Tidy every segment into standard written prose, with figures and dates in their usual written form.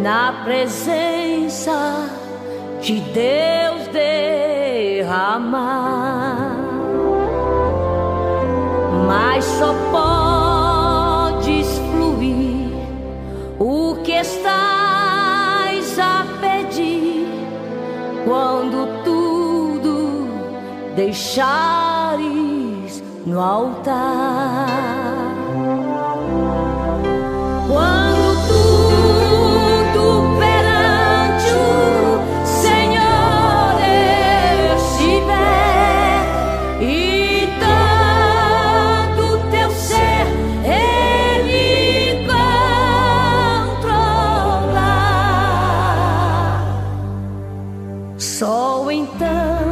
na presença de Deus derramar, mas só podes fluir o que estás a pedir quando tudo deixares no altar. Quando tudo perante o Senhor estiver e todo teu ser Ele controlar, só então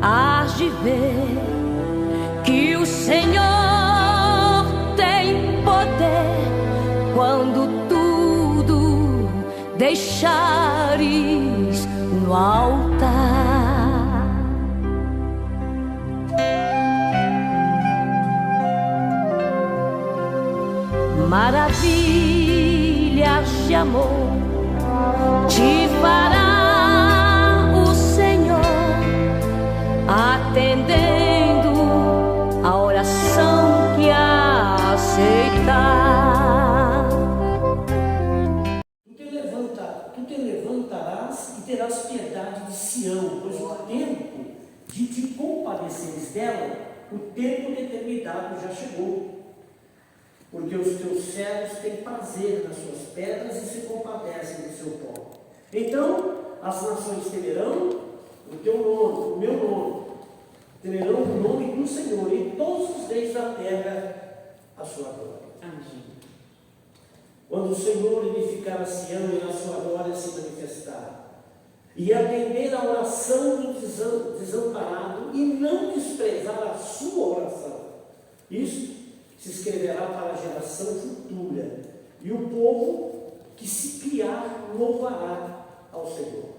hás de ver que o Senhor tem poder quando tudo deixares no altar. Maravilhas de amor te fará o Senhor, atendendo a oração que aceitar. Tu te levantarás e terás piedade de Sião, pois o tempo de te compadeceres dela, o tempo determinado já chegou. Porque os teus céus têm prazer nas suas pedras e se compadecem do seu pó. Então as nações temerão o teu nome, o meu nome, temerão o nome do Senhor, e todos os reis da terra a sua glória. Amém. Quando o Senhor edificar a Sião e na sua glória se manifestar, e atender a oração do desamparado, e não desprezar a sua oração, isto se escreverá para a geração futura, e o povo que se criar louvará ao Senhor.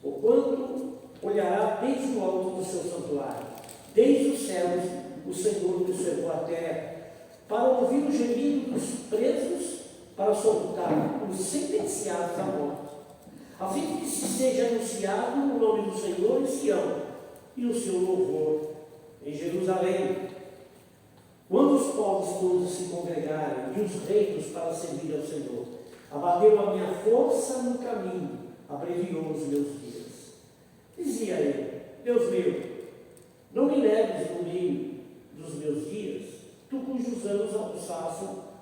Porquanto olhará desde o alto do seu santuário, desde os céus, o Senhor que observou a terra, para ouvir o gemido dos presos, para soltar os sentenciados à morte, a fim de que se seja anunciado o nome do Senhor em Sião, e o seu louvor em Jerusalém. Quando os povos todos se congregarem, e os reinos para servir ao Senhor, abateu a minha força no caminho, abreviou os meus dias. Dizia ele: Deus meu, não me leves no meio dos meus dias, tu cujos anos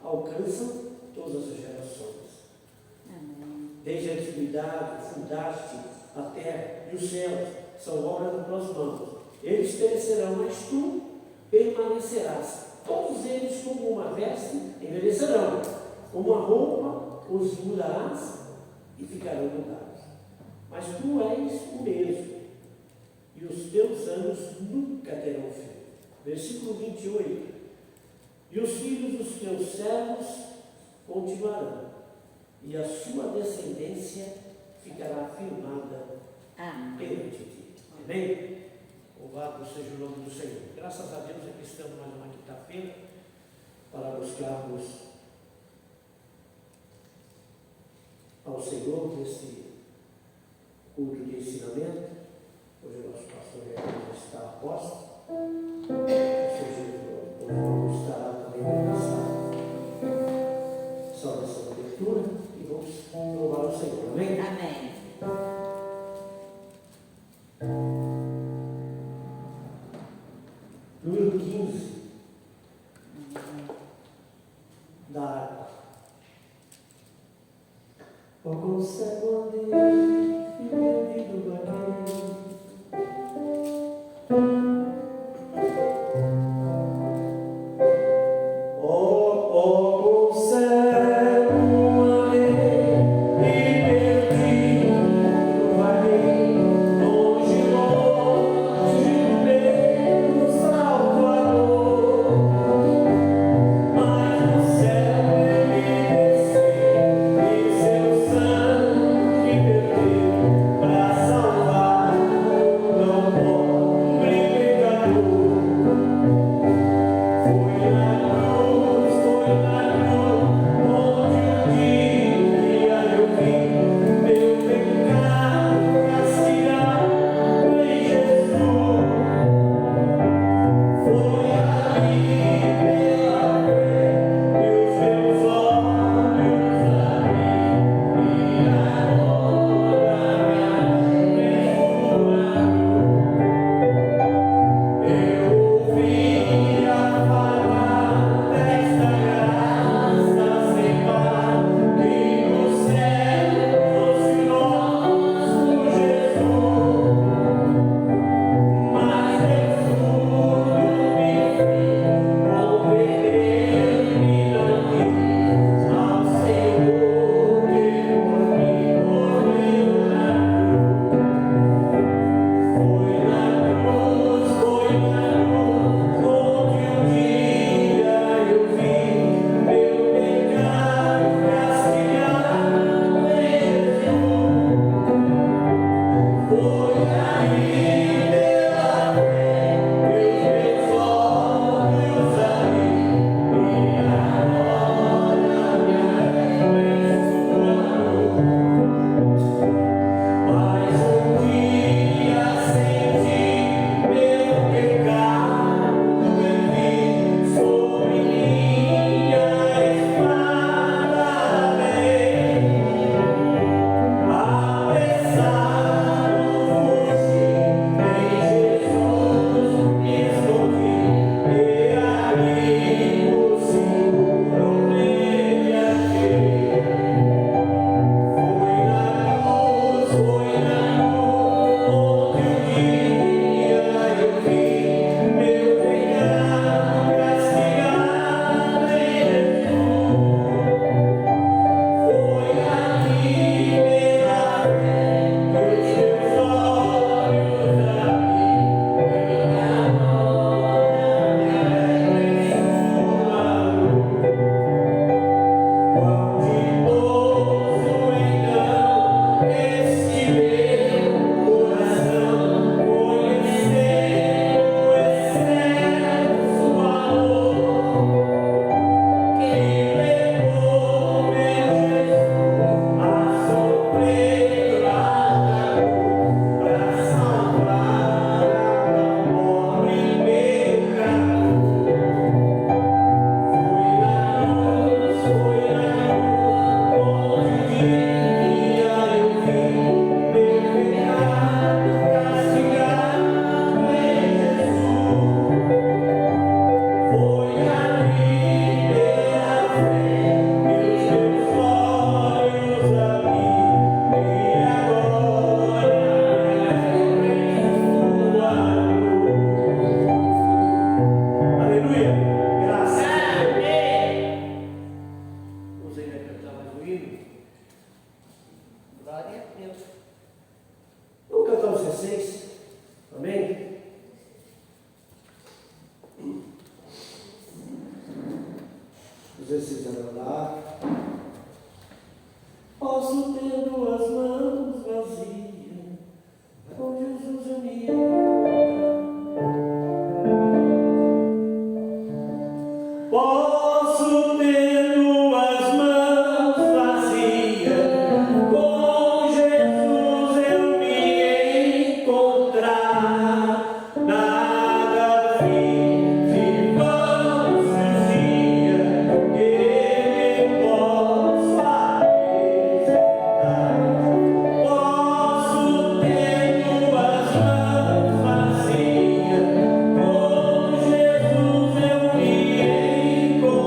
alcançam todas as gerações. Amém. Desde a antiguidade fundaste a terra e os céus, são obra das tuas mãos. Eles perecerão, mas tu permanecerás. Todos eles, como uma veste, envelhecerão, como uma roupa, os mudarás e ficarão mudados. Mas tu és o mesmo, e os teus anos nunca terão fim. Versículo 28. E os filhos dos teus servos continuarão, e a sua descendência ficará firmada perante ti. Amém? Louvado seja o nome do Senhor. Graças a Deus aqui estamos mais uma quinta-feira para buscarmos ao Senhor nesse culto de ensinamento. Hoje o nosso pastor já está a posto. O irmão estará também nessa saudação da abertura e vamos louvar o Senhor. Amém? Amém. Número 15 da água. O conselho andei, filho do vagueiro, precisa andar. Posso ter duas mãos vazias, com Jesus eu me encontrar. Posso ter duas mãos vazias, com Jesus eu me encontrar. Nada fiz em vão esses dias, Ele possa visitar. Posso ter duas mãos vazias, com Jesus eu me encontrar.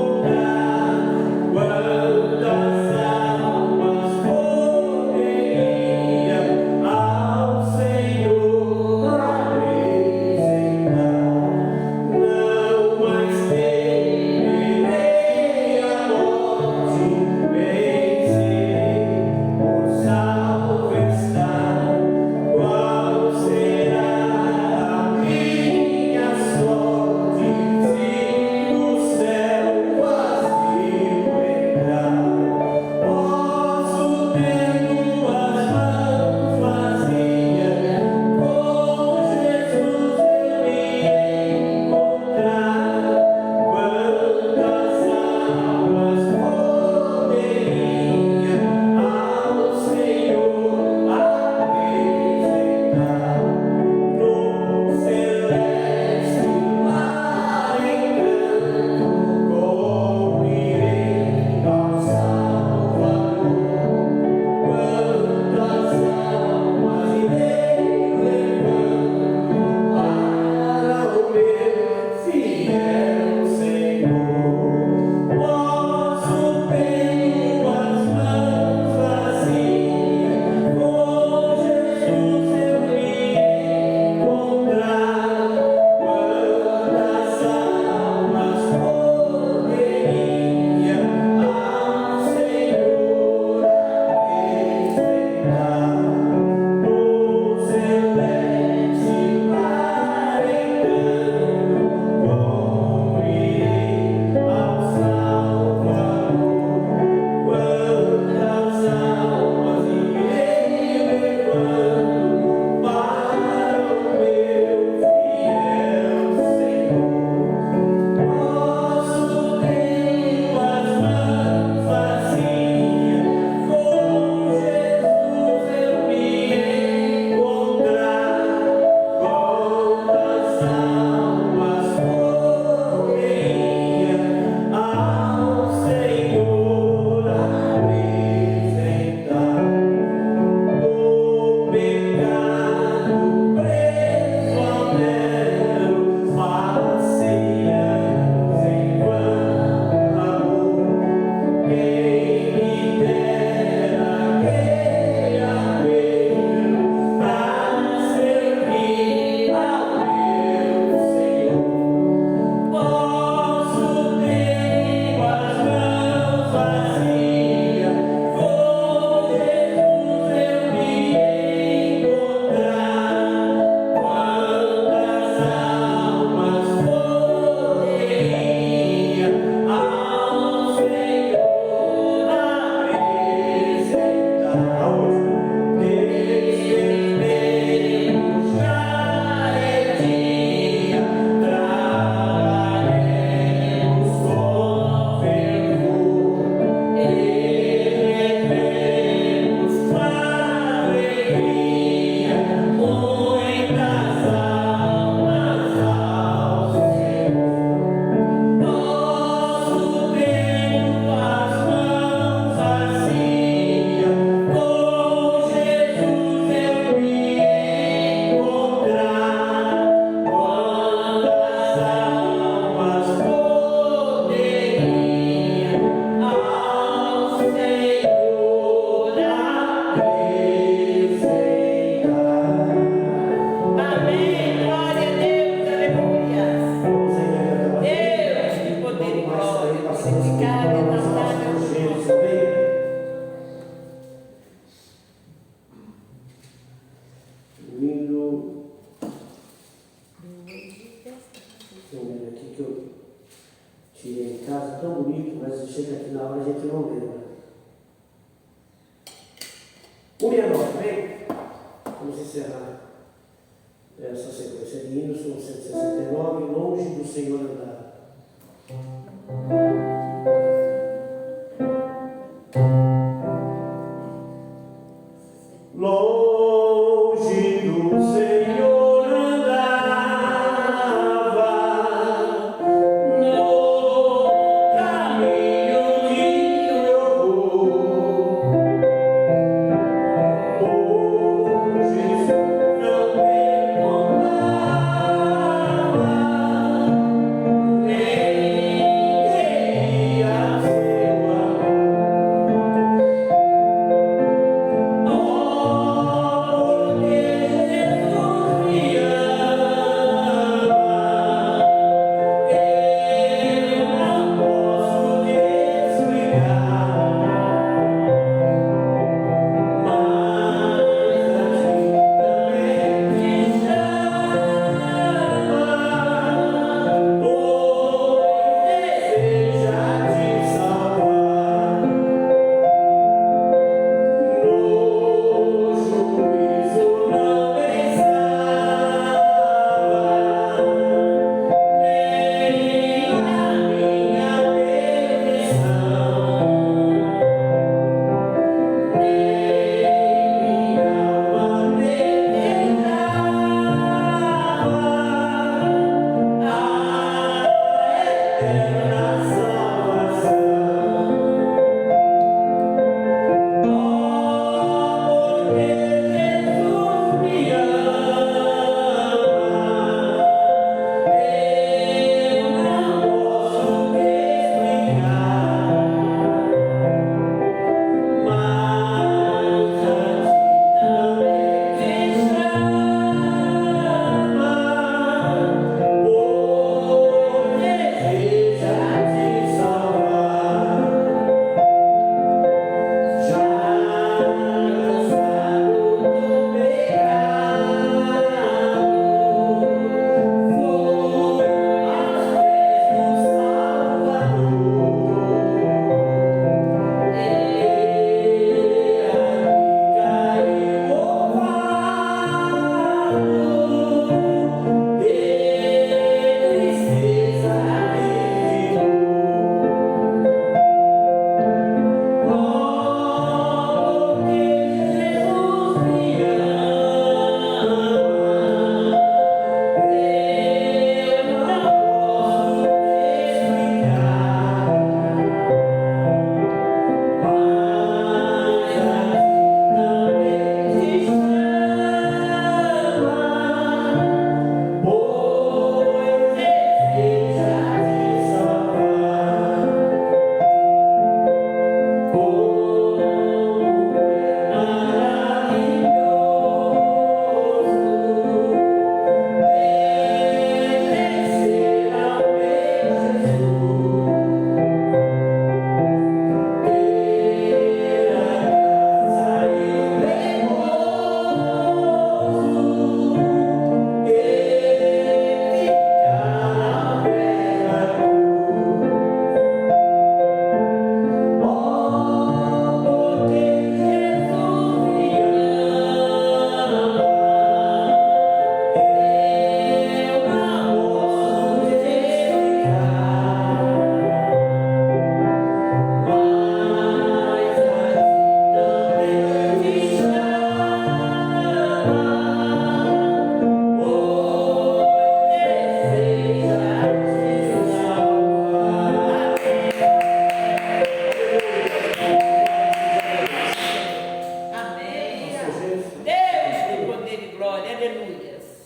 tirei em casa, tão bonito, mas chega aqui na hora a gente não lembra. 169, vem? Vamos encerrar essa sequência de hinos com 169, longe do Senhor andar. Longe do Senhor andava, no caminho que eu vou. Hoje não me encontrava, nem queria seu amor.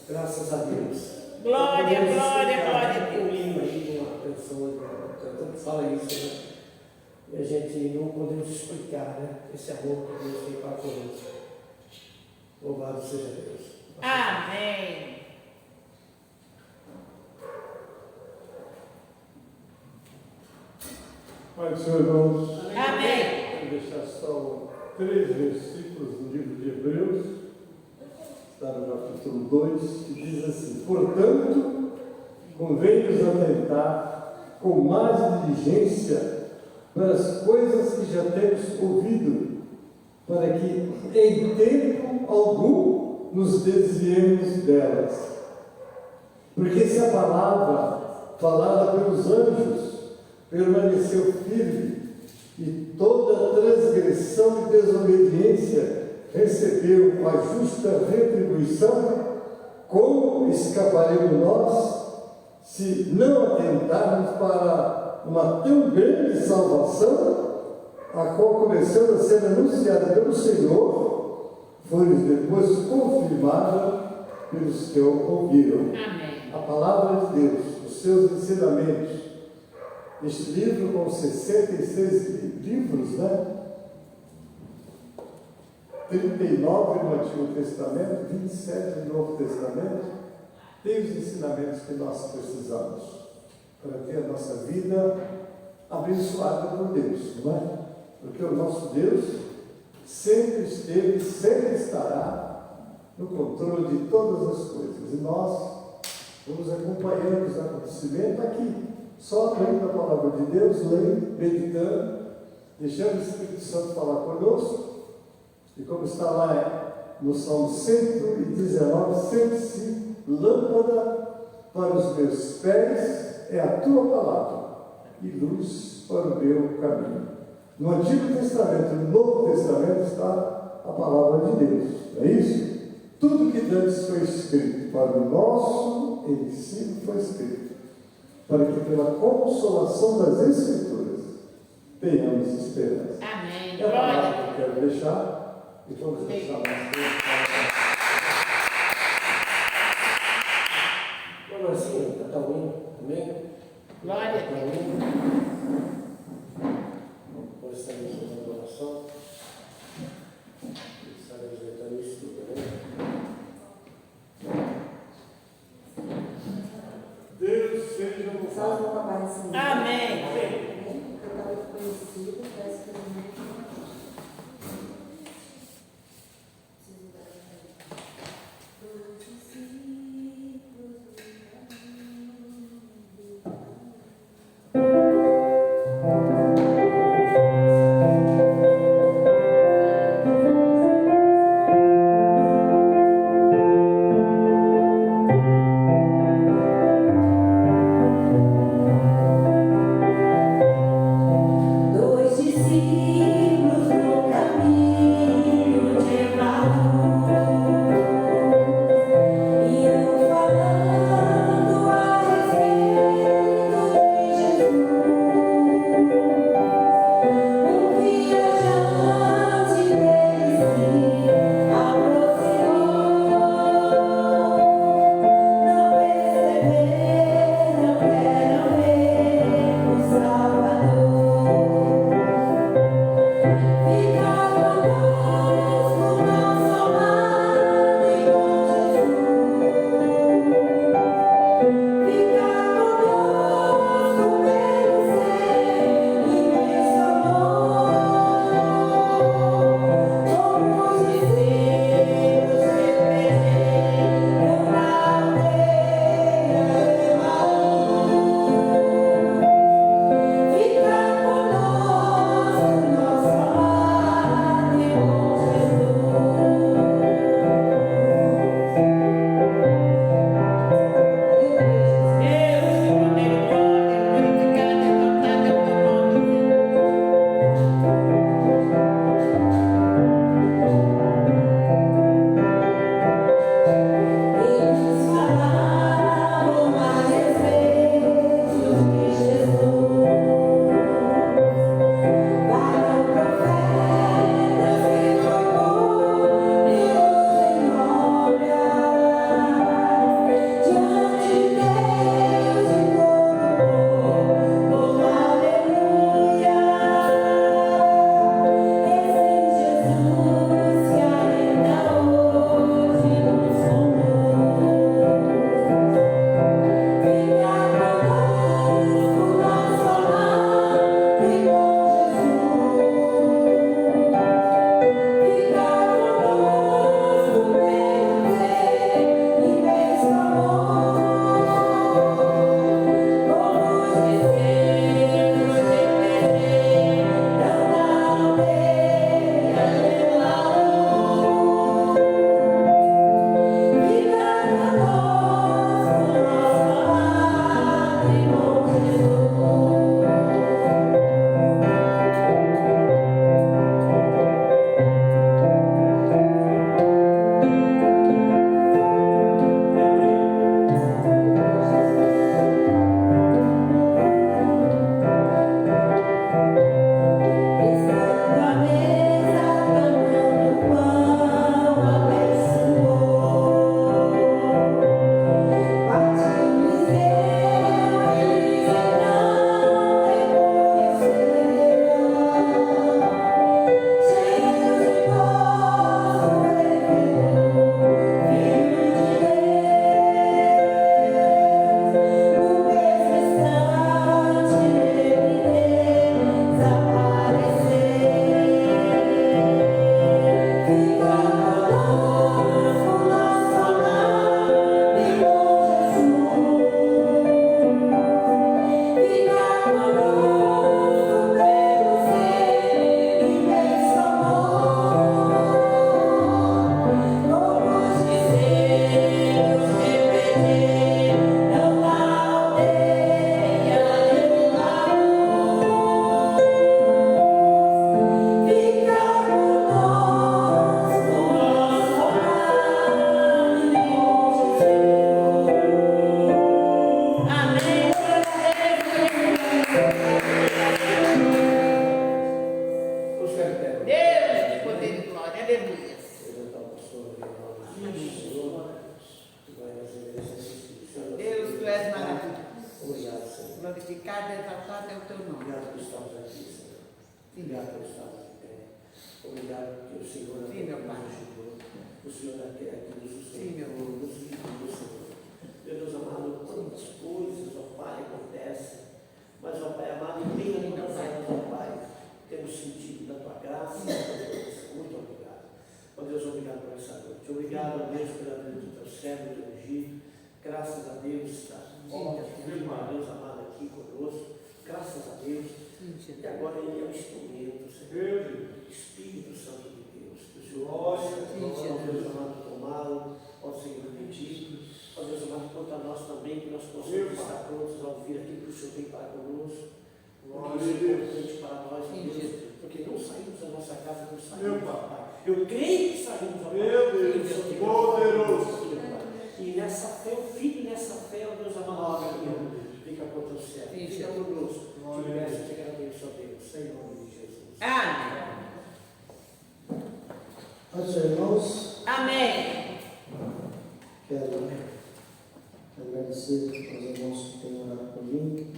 Graças a Deus. Glória, glória, glória a Deus. Um hino aí de uma pessoa que fala isso, né? E a gente não podemos explicar, né? Esse amor que Deus tem para conosco. Louvado seja Deus. Amém. Pai do Senhor, irmãos. Amém. Vou deixar só 3 versículos do livro de Hebreus, está no capítulo 2, que diz assim: portanto, convém-nos atentar com mais diligência pelas coisas que já temos ouvido, para que em tempo algum nos desviemos delas. Porque se a palavra falada pelos anjos permaneceu firme, e toda transgressão e desobediência recebeu a justa retribuição, como escaparemos nós se não atentarmos para uma tão grande salvação, a qual, começando a ser anunciada pelo Senhor, foi depois confirmada pelos que o ouviram? Amém. A palavra de Deus, os seus ensinamentos. Este livro, com 66 livros, né? 39 no Antigo Testamento, 27 no Novo Testamento, tem os ensinamentos que nós precisamos para ter a nossa vida abençoada por Deus, não é? Porque o nosso Deus sempre esteve, sempre estará no controle de todas as coisas. E nós vamos acompanhando os acontecimentos aqui, só lendo a palavra de Deus, lendo, meditando, deixando o Espírito Santo falar conosco. E como está lá no Salmo 119, sente-se lâmpada para os meus pés é a tua palavra e luz para o meu caminho. No Antigo Testamento e no Novo Testamento está a palavra de Deus, não é isso? Tudo que antes foi escrito para o nosso ensino foi escrito, para que pela consolação das Escrituras tenhamos esperança. Amém. É a palavra Glória. que eu quero deixar. E vamos deixar mais tempo. Vamos assim, cantar o hino também? Glória a Cantar o Deus. hino. Nós estamos fazendo oração. Estaremos entrando isso tudo, né? Deus seja Salve louvado. o papai do Senhor. Amém. Eu estava conhecido, peço que ele me por estarmos aqui, Senhor. Obrigado por estarmos em pé. Obrigado porque o Senhor Sim, meu nos Pai. ajudou. O Senhor aqui nos Sim, meu sustentou, nos guiou, Senhor. Meu Deus amado, quantas coisas, ó Pai, acontecem. Mas, ó Pai amado, em meio a todas elas, ó Pai, temos sentido da Tua graça. Muito obrigado. Ó Deus, obrigado por essa noite. Obrigado, ó Deus, pela vida do Teu servo, do Teu ungido. Graças a Deus, está ótimo, ó Deus amado, aqui conosco. Graças a Deus. E agora Ele é um instrumento, Senhor. Espírito Santo de Deus. Que o Senhor possa, ó Deus amado, tomá-lo, ó Senhor bendito. Ó Deus amado, quanto a nós também, que nós possamos estar prontos a ouvir aquilo que o Senhor tem para conosco. Porque isso é importante para nós, ó Deus, porque não saímos da nossa casa, não saímos, Pai. Eu creio que saímos, ó Pai. Meu Deus, poderoso. E nessa fé, eu fico nessa fé, ó Deus amado, fica por teu servo, fica conosco. Te peço, te agradeço, ó Deus, em nome de Jesus. Amém. Antes, irmãos, Amém. quero agradecer aos irmãos que têm orado por mim.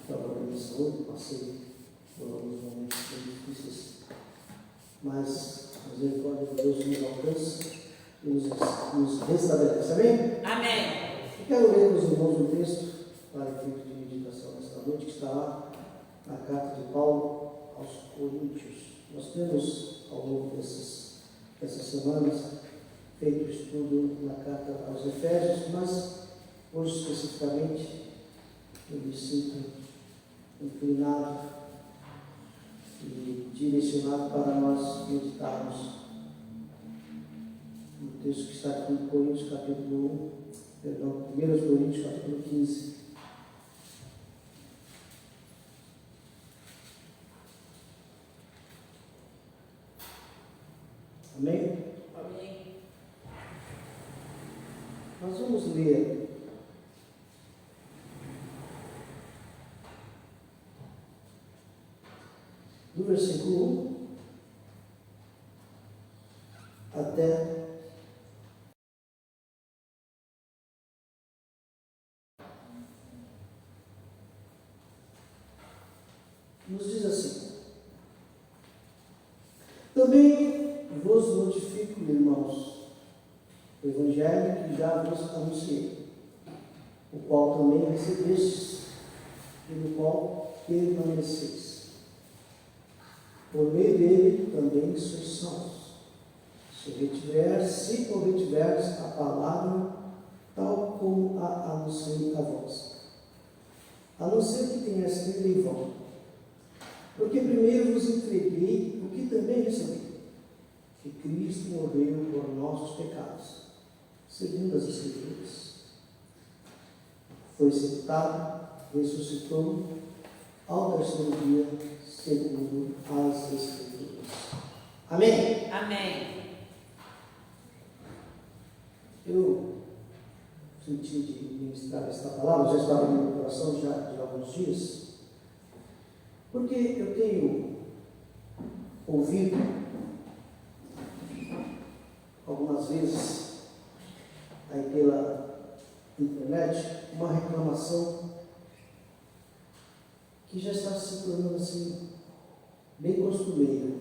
Estava bem de saúde, passei por alguns momentos bem difíceis, mas a misericórdia de Deus nos alcança e nos restabelece. Amém? Amém. Eu quero ler com os irmãos um texto para efeito de meditação nesta noite, que está lá na carta de Paulo aos Coríntios. Nós temos, ao longo dessas semanas, feito estudo na carta aos Efésios, mas hoje especificamente eu me sinto inclinado e direcionado para nós meditarmos no texto que está aqui em Coríntios, capítulo 1 Coríntios, capítulo 15. Amém? Amém. Nós vamos ler do versículo 1 até nos diz assim: também vos notifico, irmãos, o Evangelho que já vos anunciei, o qual também recebestes e no qual permaneceis. Por meio dele também sois salvos, se o retiverdes a palavra tal como a anunciei a vós. A não ser que tenhas crido em vão. Porque primeiro vos entreguei o que também recebi, que Cristo morreu por nossos pecados, segundo as Escrituras. Foi sepultado, ressuscitou ao terceiro dia, segundo as Escrituras. Amém? Amém. Eu senti de ministrar esta palavra, já estava no meu coração já de alguns dias, porque eu tenho ouvido algumas vezes aí pela internet uma reclamação que já está se tornando assim bem costumeira,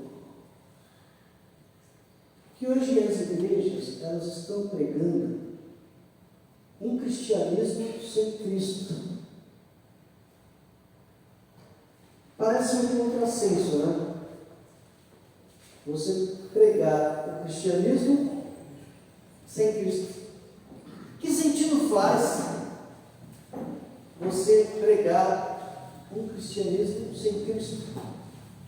que hoje as igrejas elas estão pregando um cristianismo sem Cristo. Parece um contrassenso, né? Você pregar o cristianismo sem Cristo. Que sentido faz você pregar um cristianismo sem Cristo,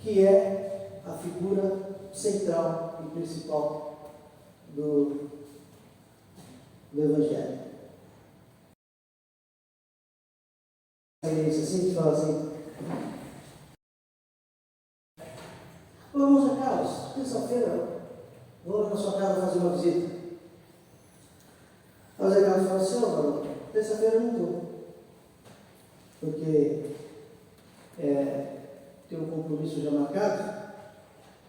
que é a figura central e principal do Evangelho? Você sempre fala assim: ô irmão Zé Carlos, terça-feira vou lá na sua casa fazer uma visita. Aí o Zé Carlos fala assim: ó, terça-feira eu não estou, porque tenho um compromisso já marcado,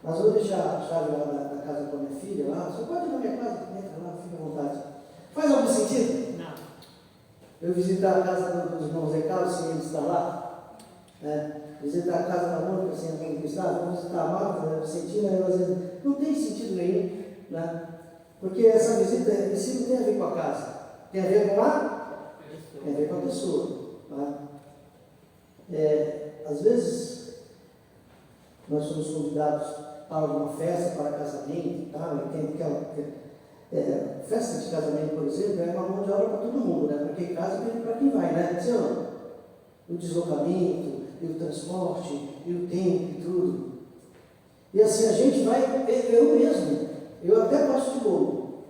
mas eu vou deixar a chave lá da casa com a minha filha lá. Você pode ir na minha casa, entra lá, fica à vontade. Faz algum sentido? Não. Eu visitar a casa dos irmãos Zé Carlos sem ele estar lá? né? Visitar a casa da Mônica sem alguém que está, vamos visitar a Marta, né? Vicentina, às vezes não tem sentido nenhum, né? Porque essa visita em si não tem a ver com a casa, tem a ver com tem a ver com a pessoa, né? Às vezes nós somos convidados para alguma festa, para casamento e tal, e tem aquela festa de casamento, por exemplo, é uma mão de obra para todo mundo, né? Para quem casa e para quem vai, né? Sim ou não? O deslocamento, e o transporte, e o tempo e tudo. E assim a gente vai, eu mesmo, eu até gosto de bolo,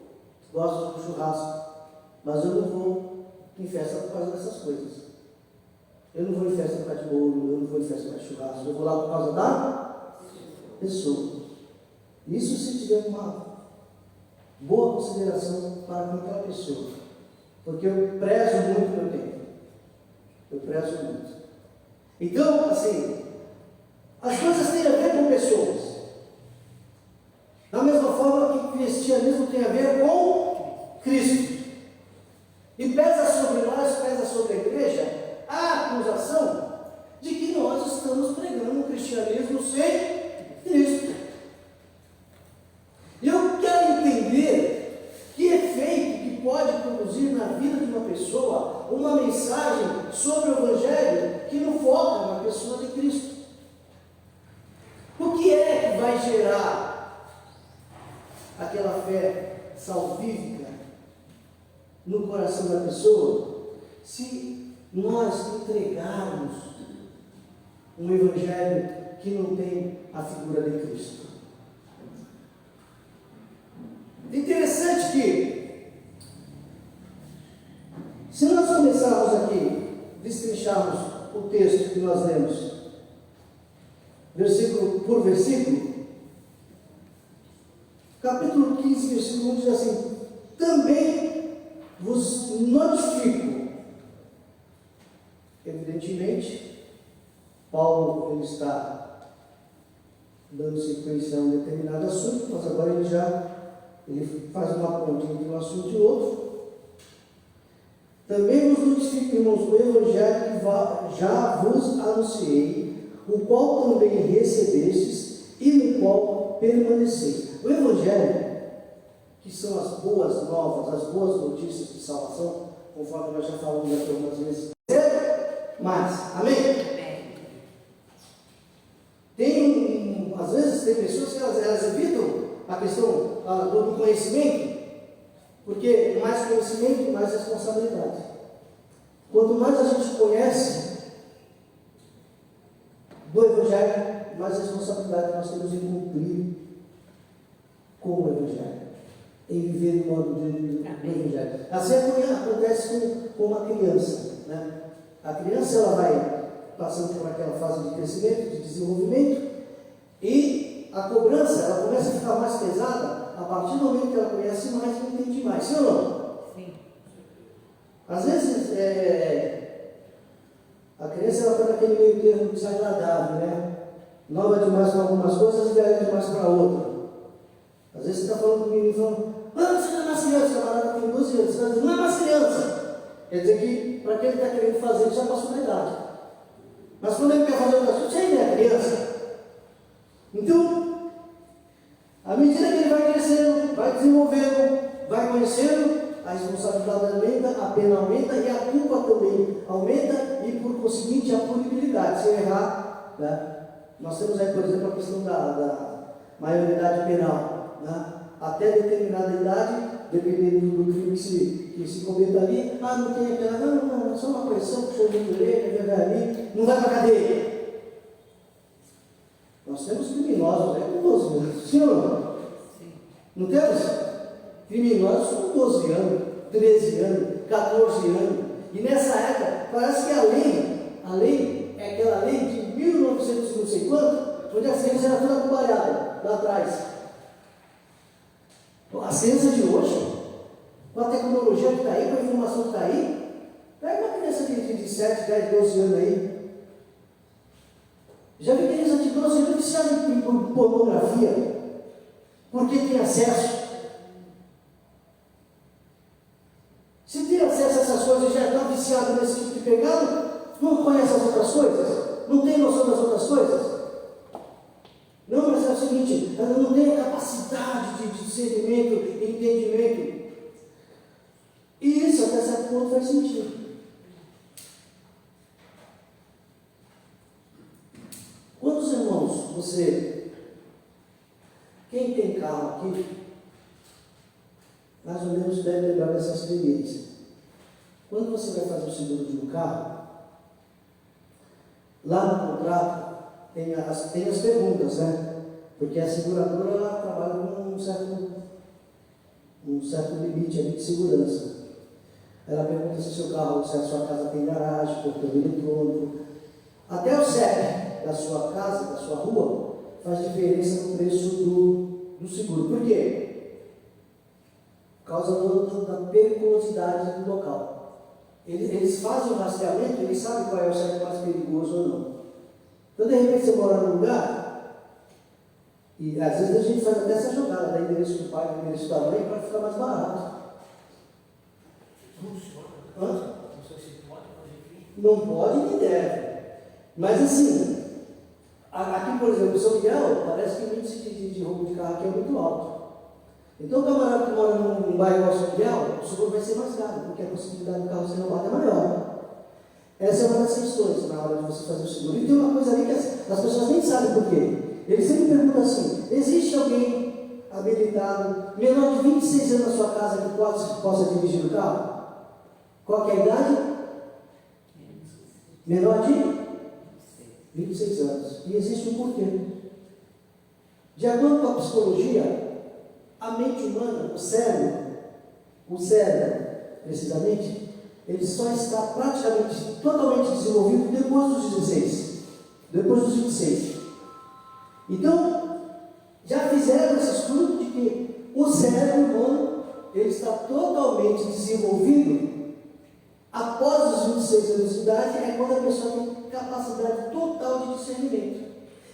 gosto de churrasco, mas eu não vou em festa por causa dessas coisas. Eu não vou em festa por causa de bolo, eu não vou em festa por causa de churrasco, eu vou lá por causa da pessoa. Isso se tiver uma boa consideração para com aquela pessoa, porque eu prezo muito meu tempo. Eu prezo muito. Então, assim, as coisas têm a ver com pessoas. Da mesma forma que o cristianismo tem a ver com Cristo. E pesa sobre nós, pesa sobre a igreja, a acusação de que nós estamos pregando um cristianismo sem Cristo. E eu quero entender que efeito que pode produzir na vida de uma pessoa uma mensagem sobre o Evangelho que não foca na pessoa de Cristo. O que é que vai gerar aquela fé salvífica no coração da pessoa se nós entregarmos um Evangelho que não tem a figura de Cristo? Interessante que, se nós começarmos aqui, destrincharmos o texto que nós lemos, versículo por versículo, capítulo 15, versículo 1 diz assim: também vos notifico. Evidentemente, Paulo ele está dando sequência a um determinado assunto, mas agora ele faz uma ponte entre um assunto e outro. Também vos notifico, irmãos, o Evangelho que já vos anunciei, o qual também recebestes e no qual permaneceis. O Evangelho, que são as boas novas, as boas notícias de salvação, conforme nós já falamos aqui algumas vezes. Mas, amém? Às vezes tem pessoas que elas evitam a questão do conhecimento, porque mais conhecimento, mais responsabilidade. Quanto mais a gente conhece do Evangelho, mais responsabilidade nós temos em cumprir com o Evangelho, em viver o modo do Evangelho. Assim acontece com uma criança, né? A criança ela vai passando por aquela fase de crescimento, de desenvolvimento, e a cobrança ela começa a ficar mais pesada a partir do momento que ela conhece mais e entende mais, sim ou não? Sim. Às vezes a criança ela está naquele meio termo desagradável, né? Nova demais para algumas coisas e velha demais para outras. Às vezes você está falando comigo e falando: não, você não é mais criança, camarada tem 12 anos, você está dizendo: não é mais criança. Quer dizer que para quem ele está querendo fazer, ele já passou da idade. Mas quando ele quer fazer outra coisa, você ainda é criança. Então, à medida que ele vai crescendo, vai desenvolvendo, vai conhecendo, a responsabilidade aumenta, a pena aumenta e a culpa também aumenta e, por conseguinte, a punibilidade. Se eu errar, né? Nós temos aí, por exemplo, a questão da maioridade penal, né? Até determinada idade, dependendo do crime que se cometa ali, não tem aquela, não, só uma correção, puxou de orelha, vai ali, não vai para a cadeia. Nós temos criminosos com 12 anos, sim ou não? Sim. Não temos? Criminosos com 12 anos, 13 anos, 14 anos. E nessa época, parece que a lei é aquela lei de 1900 não sei quanto, onde a ciência era toda trabalhada lá atrás. A ciência de hoje, com a tecnologia que está aí, com a informação que está aí, pega uma criança de 7, 10, 12 anos aí. Já vi criança de 12 anos viciada em pornografia, porque tem acesso. Se tem acesso a essas coisas e já está viciado nesse tipo de pecado, não conhece as outras coisas, não tem ela não tem a capacidade de discernimento e entendimento. E isso até certo ponto faz sentido. Quantos irmãos quem tem carro aqui, mais ou menos deve lembrar dessa experiência. Quando você vai fazer o seguro de um carro, lá no contrato tem as perguntas, né? Porque a seguradora ela trabalha com um certo limite ali de segurança. Ela pergunta se a sua casa tem garagem, portão eletrônico. Até o CEP da sua casa, da sua rua, faz diferença no preço do seguro. Por quê? Por causa da periculosidade do local. Eles fazem o rastreamento, eles sabem qual é o CEP mais perigoso ou não. Então, de repente, você mora num lugar, e às vezes a gente faz até essa jogada, dá endereço do pai, endereço da mãe, para ficar mais barato. Não pode nem deve. Mas assim, aqui, por exemplo, em São Miguel, parece que o índice de roubo de carro aqui é muito alto. Então, o camarada que mora num bairro igual São Miguel, o seguro vai ser mais caro, porque a possibilidade do carro ser roubado é maior. Essa é uma das questões na hora de você fazer o seguro. E tem uma coisa ali que as pessoas nem sabem por quê. Eles sempre perguntam assim: existe alguém habilitado, menor de 26 anos na sua casa que possa dirigir o carro? Qual que é a idade? Menor de 26 anos. E existe um porquê. De acordo com a psicologia, a mente humana, o cérebro, precisamente, ele só está praticamente totalmente desenvolvido depois dos 16. Depois dos 26. Então, já fizeram esse estudo de que o cérebro humano ele está totalmente desenvolvido após os 26 anos de idade, é quando a pessoa tem capacidade total de discernimento.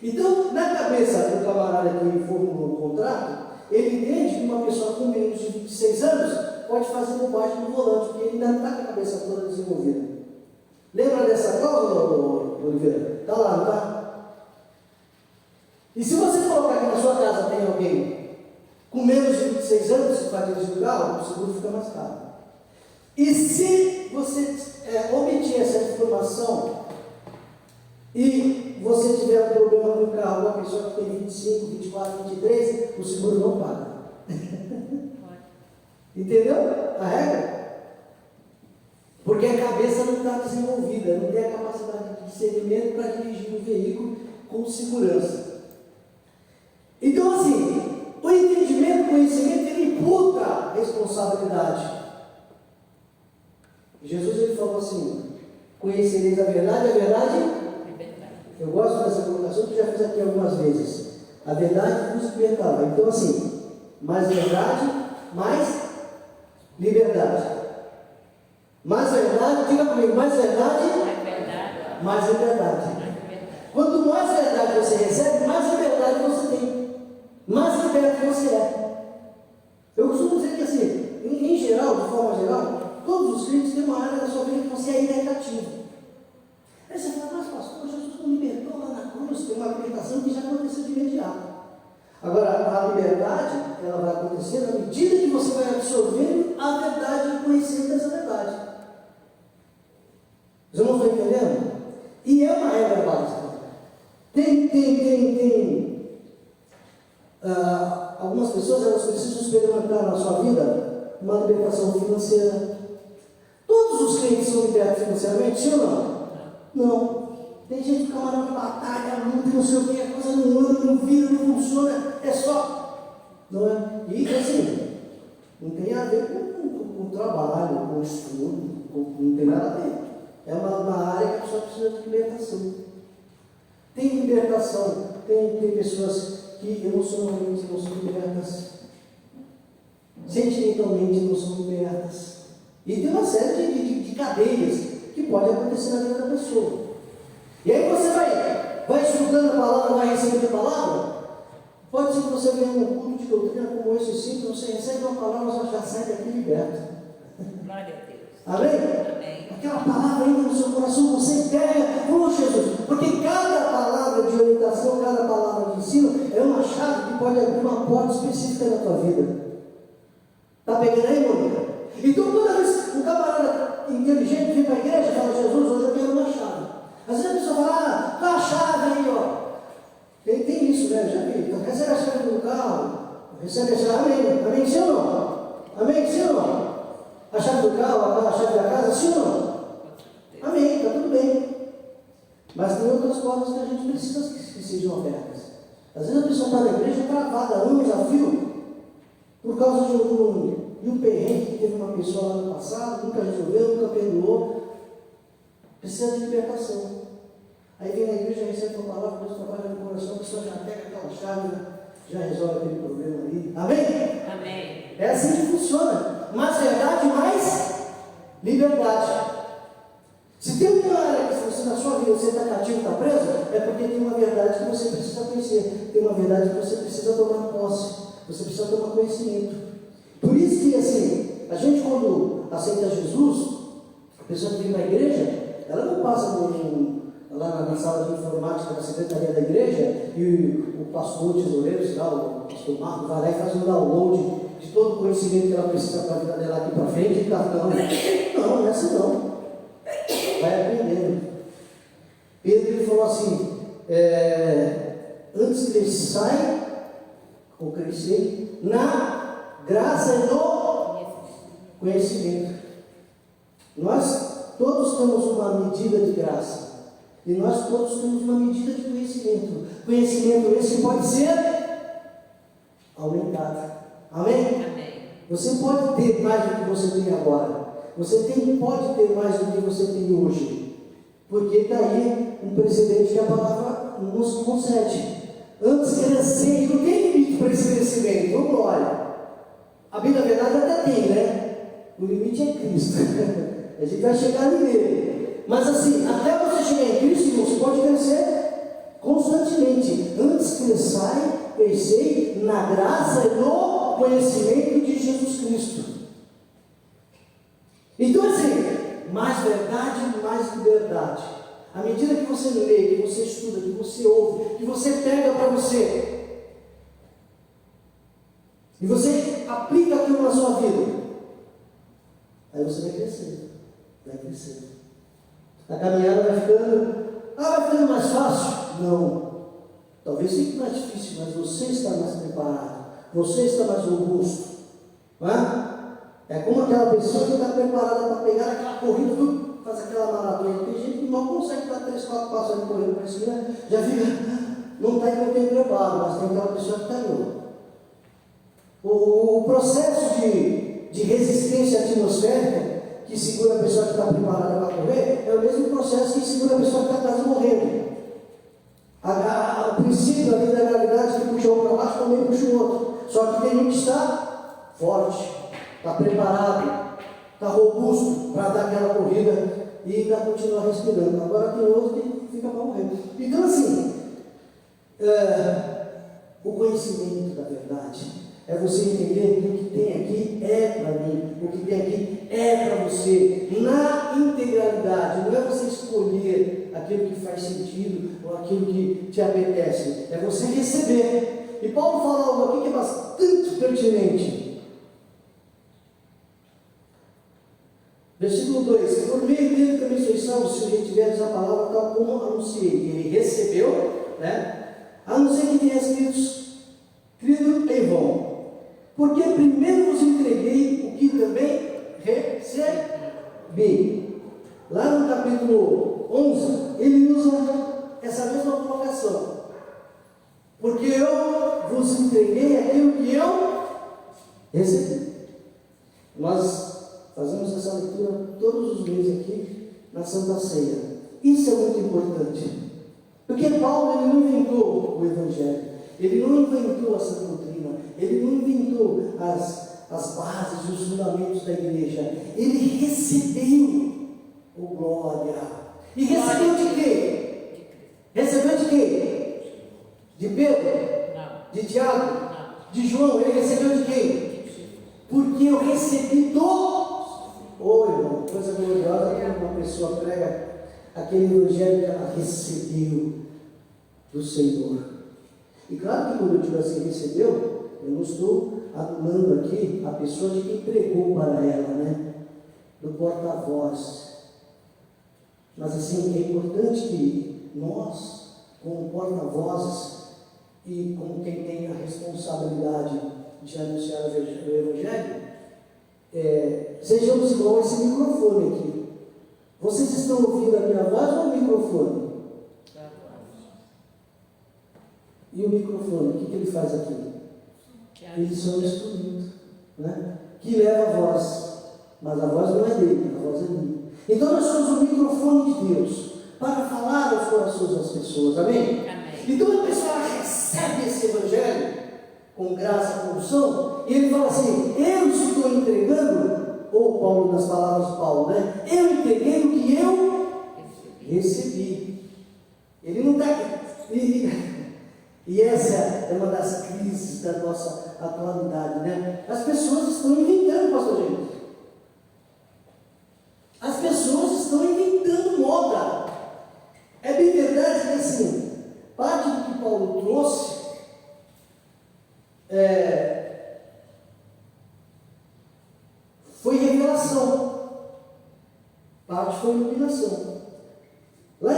Então, na cabeça do camarada que formulou o contrato, ele entende que uma pessoa com menos de 26 anos pode fazer bobagem no volante, porque ele ainda não está com a cabeça toda desenvolvida. Lembra dessa causa, Oliveira? Está lá, não está? E se você colocar que na sua casa tem alguém com menos de 26 anos que vai dirigir o carro, o seguro fica mais caro. E se você omitir essa informação e você tiver um problema no carro, uma pessoa que tem 25, 24, 23, o seguro não paga. Entendeu a regra? Porque a cabeça não está desenvolvida, não tem a capacidade de discernimento para dirigir um veículo com segurança. Então, assim, o entendimento, o conhecimento, ele imputa responsabilidade. Jesus ele falou assim: conhecereis a verdade. Eu gosto dessa colocação que já fiz aqui algumas vezes. A verdade vos libertará. Então, assim, mais verdade, mais liberdade. Mais verdade, diga comigo, mais verdade, mais liberdade. Quanto mais verdade você recebe, mais liberdade você tem. Mais liberto você é. Eu costumo dizer que, assim, em geral, de forma geral, todos os crentes têm uma área da sua vida que você ainda é cativo. Aí você fala: mas pastor, Jesus não libertou lá na cruz. Tem uma libertação que já aconteceu de imediato. Agora, a liberdade, ela vai acontecer na medida que você vai absorvendo a verdade e conhecendo essa verdade. Vocês não estão entendendo? E é uma regra básica. Algumas pessoas elas precisam experimentar na sua vida uma libertação financeira. Todos os clientes são libertos financeiramente, sim ou não? Não. Tem gente que camarada batalha muito, não sei o que, a coisa não anda, não vira, não funciona, é só. Não é? E assim, não tem a ver com trabalho, com estudo, não tem nada a ver. É uma área que a pessoa precisa de libertação. Tem libertação, tem pessoas que emocionalmente não são libertas, sentimentalmente não são libertas. E tem uma série de cadeias que pode acontecer na vida da pessoa. E aí você vai estudando a palavra, vai recebendo a palavra. Pode ser que você venha num culto de doutrina como esse simples, você recebe uma palavra, você já sai daqui liberto. Glória a Deus. Amém? Amém. Aquela palavra ainda no seu coração, você pega, Jesus, porque cada palavra de orientação, cada palavra de ensino é uma chave de pode abrir uma porta específica na tua vida. Está pegando aí, Mônica? Então, toda vez um camarada inteligente vem para a igreja e fala: Jesus, hoje eu quero uma chave. Às vezes a pessoa fala: dá a chave aí, ó. Tem isso, né? Já vi. Então, recebe a chave do carro, recebe a chave. Amém? Amém? Sim ou não? Amém? Sim ou não? A chave do carro, a chave da casa, sim ou não? Amém, está tudo bem. Mas tem outras portas que a gente precisa que sejam abertas. Às vezes a pessoa está na igreja travada, anos a fio, por causa de um perrengue que teve uma pessoa lá no passado, nunca resolveu, nunca perdoou. Precisa de libertação. Aí vem na igreja, recebe uma palavra, Deus trabalha no coração, a pessoa já pega aquela chave, já resolve aquele problema ali. Amém? Amém. É assim que funciona. Mais verdade, mais liberdade. Se tem uma área que você na sua vida você está cativo, está preso, é porque tem uma verdade que você precisa conhecer, tem uma verdade que você precisa tomar posse, você precisa tomar conhecimento. Por isso que assim, a gente quando aceita Jesus, a pessoa que vem para a igreja, ela não passa lá na sala de informática da secretaria da igreja e o pastor, o tesoureiro, sei lá, o pastor Marco vai lá e faz um download de todo o conhecimento que ela precisa para a vida dela aqui para frente e cartão. Não é assim não. Vai aprendendo. Pedro ele falou assim: antes que ele saia, ou crescer, na graça e no conhecimento. Nós todos temos uma medida de graça. E nós todos temos uma medida de conhecimento. Conhecimento esse que pode ser aumentado. Amém? Amém. Você pode ter mais do que você tem agora. Você pode ter mais do que você tem hoje. Porque está aí um precedente que a palavra nos concede. Antes crescer, não tem limite para esse crescimento. Vamos glória. A Bíblia, na verdade, até tem, né? O limite é Cristo. A gente vai chegar ali nele. Mas assim, até você chegar em Cristo, você pode crescer constantemente. Antes crescei na graça e no conhecimento de Jesus Cristo. Então assim, mais verdade, mais liberdade. À medida que você lê, que você estuda, que você ouve, que você pega para você, e você aplica aquilo na sua vida, aí você vai crescer, vai crescer. A caminhada vai ficando mais fácil? Não. Talvez fique mais difícil, mas você está mais preparado, você está mais robusto. Não é? É como aquela pessoa que está preparada para pegar aquela corrida, faz aquela maratona. Tem gente que não consegue dar 3, 4 passos ali correndo para cima, já fica, não está igual tem preparo, mas tem aquela pessoa que está louca. O processo de resistência atmosférica que segura a pessoa que está preparada para correr é o mesmo processo que segura a pessoa que está quase morrendo. O princípio ali da gravidade que puxa um para baixo também puxa o outro. Só que tem um que está forte, está preparado, está robusto para dar aquela corrida e ainda continuar respirando. Agora tem outro que fica para morrer. Então assim, o conhecimento da verdade é você entender que o que tem aqui é para mim, o que tem aqui é para você, na integralidade. Não é você escolher aquilo que faz sentido ou aquilo que te apetece, é você receber. E Paulo fala algo aqui que é bastante pertinente. Versículo 2: por meio dele também sois salvos, se retiverdes a palavra tal como anunciei. Ele recebeu, né? A não ser que tenha escrito em vão. Porque primeiro vos entreguei o que também recebi. Lá no capítulo 11, ele usa essa mesma colocação. Porque eu vos entreguei aquilo que eu recebi. Nós fazemos essa leitura todos os meses aqui na Santa Ceia. Isso é muito importante. Porque Paulo ele não inventou o Evangelho. Ele não inventou essa doutrina, ele não inventou as bases, os fundamentos da igreja. Ele recebeu o glória. E recebeu de quê? Recebeu de quê? De Pedro? Não. De Tiago? Não. De João? Ele recebeu de quem? Porque eu recebi do... Irmão, coisa gloriosa quando uma pessoa prega aquele evangelho que ela recebeu do Senhor. E claro que quando eu digo assim, recebeu, eu não estou anulando aqui a pessoa de quem pregou para ela, né? Do porta-voz. Mas assim, é importante que nós, como porta-vozes e como quem tem a responsabilidade de anunciar o Evangelho, sejamos igual a esse microfone aqui. Vocês estão ouvindo a minha voz ou o microfone? E o microfone, o que ele faz aqui? Ele só é um instrumento, né? Que leva a voz, mas a voz não é dele, a voz é minha. Então nós somos o microfone de Deus para falar aos corações das pessoas, amém? Amém. Então a pessoa recebe esse Evangelho com graça, com unção, e ele fala assim: eu estou entregando, ou Paulo, nas palavras de Paulo, né? Eu entreguei o que eu recebi. Ele não está. E essa é uma das crises da nossa atualidade, né? As pessoas estão inventando, pastor gente. As pessoas estão inventando moda. É bem verdade que assim, parte do que Paulo trouxe foi revelação, parte foi iluminação. Lá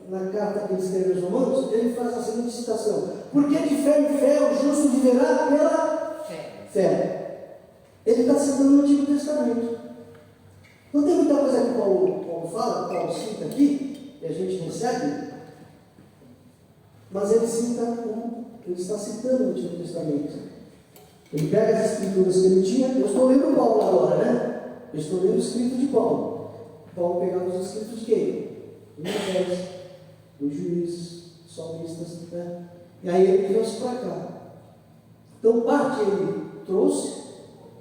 na carta que ele escreveu aos Romanos, ele faz a seguinte citação: porque de fé em fé o justo viverá pela fé. Ele está citando no Antigo Testamento. Não tem muita coisa que Paulo fala, que Paulo cita aqui, que a gente recebe, mas ele está citando o Antigo Testamento. Ele pega as escrituras que ele tinha. Eu estou lendo Paulo agora, né? Eu estou lendo o escrito de Paulo. Paulo pegava os escritos de quem? Do Moisés, dos juízes, salmistas, né? E aí ele trouxe para cá. Então, parte ele trouxe,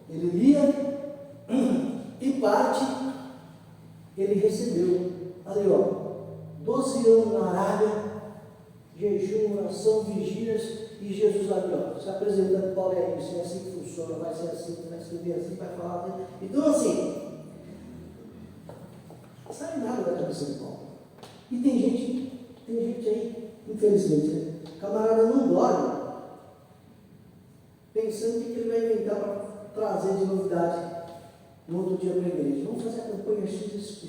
ele lia, e parte ele recebeu. Ali, ó, 12 anos na Arábia, jejum, oração, vigílias, e Jesus ali, ó, se apresentando. Paulo é isso, é assim que funciona, vai ser assim, vai escrever assim, vai falar assim. Então, assim, não sai nada da cabeça de Paulo. E tem gente aí, infelizmente, né? Camarada não dorme, pensando o que ele vai inventar para trazer de novidade no outro dia para a igreja. Vamos fazer a campanha XYZ,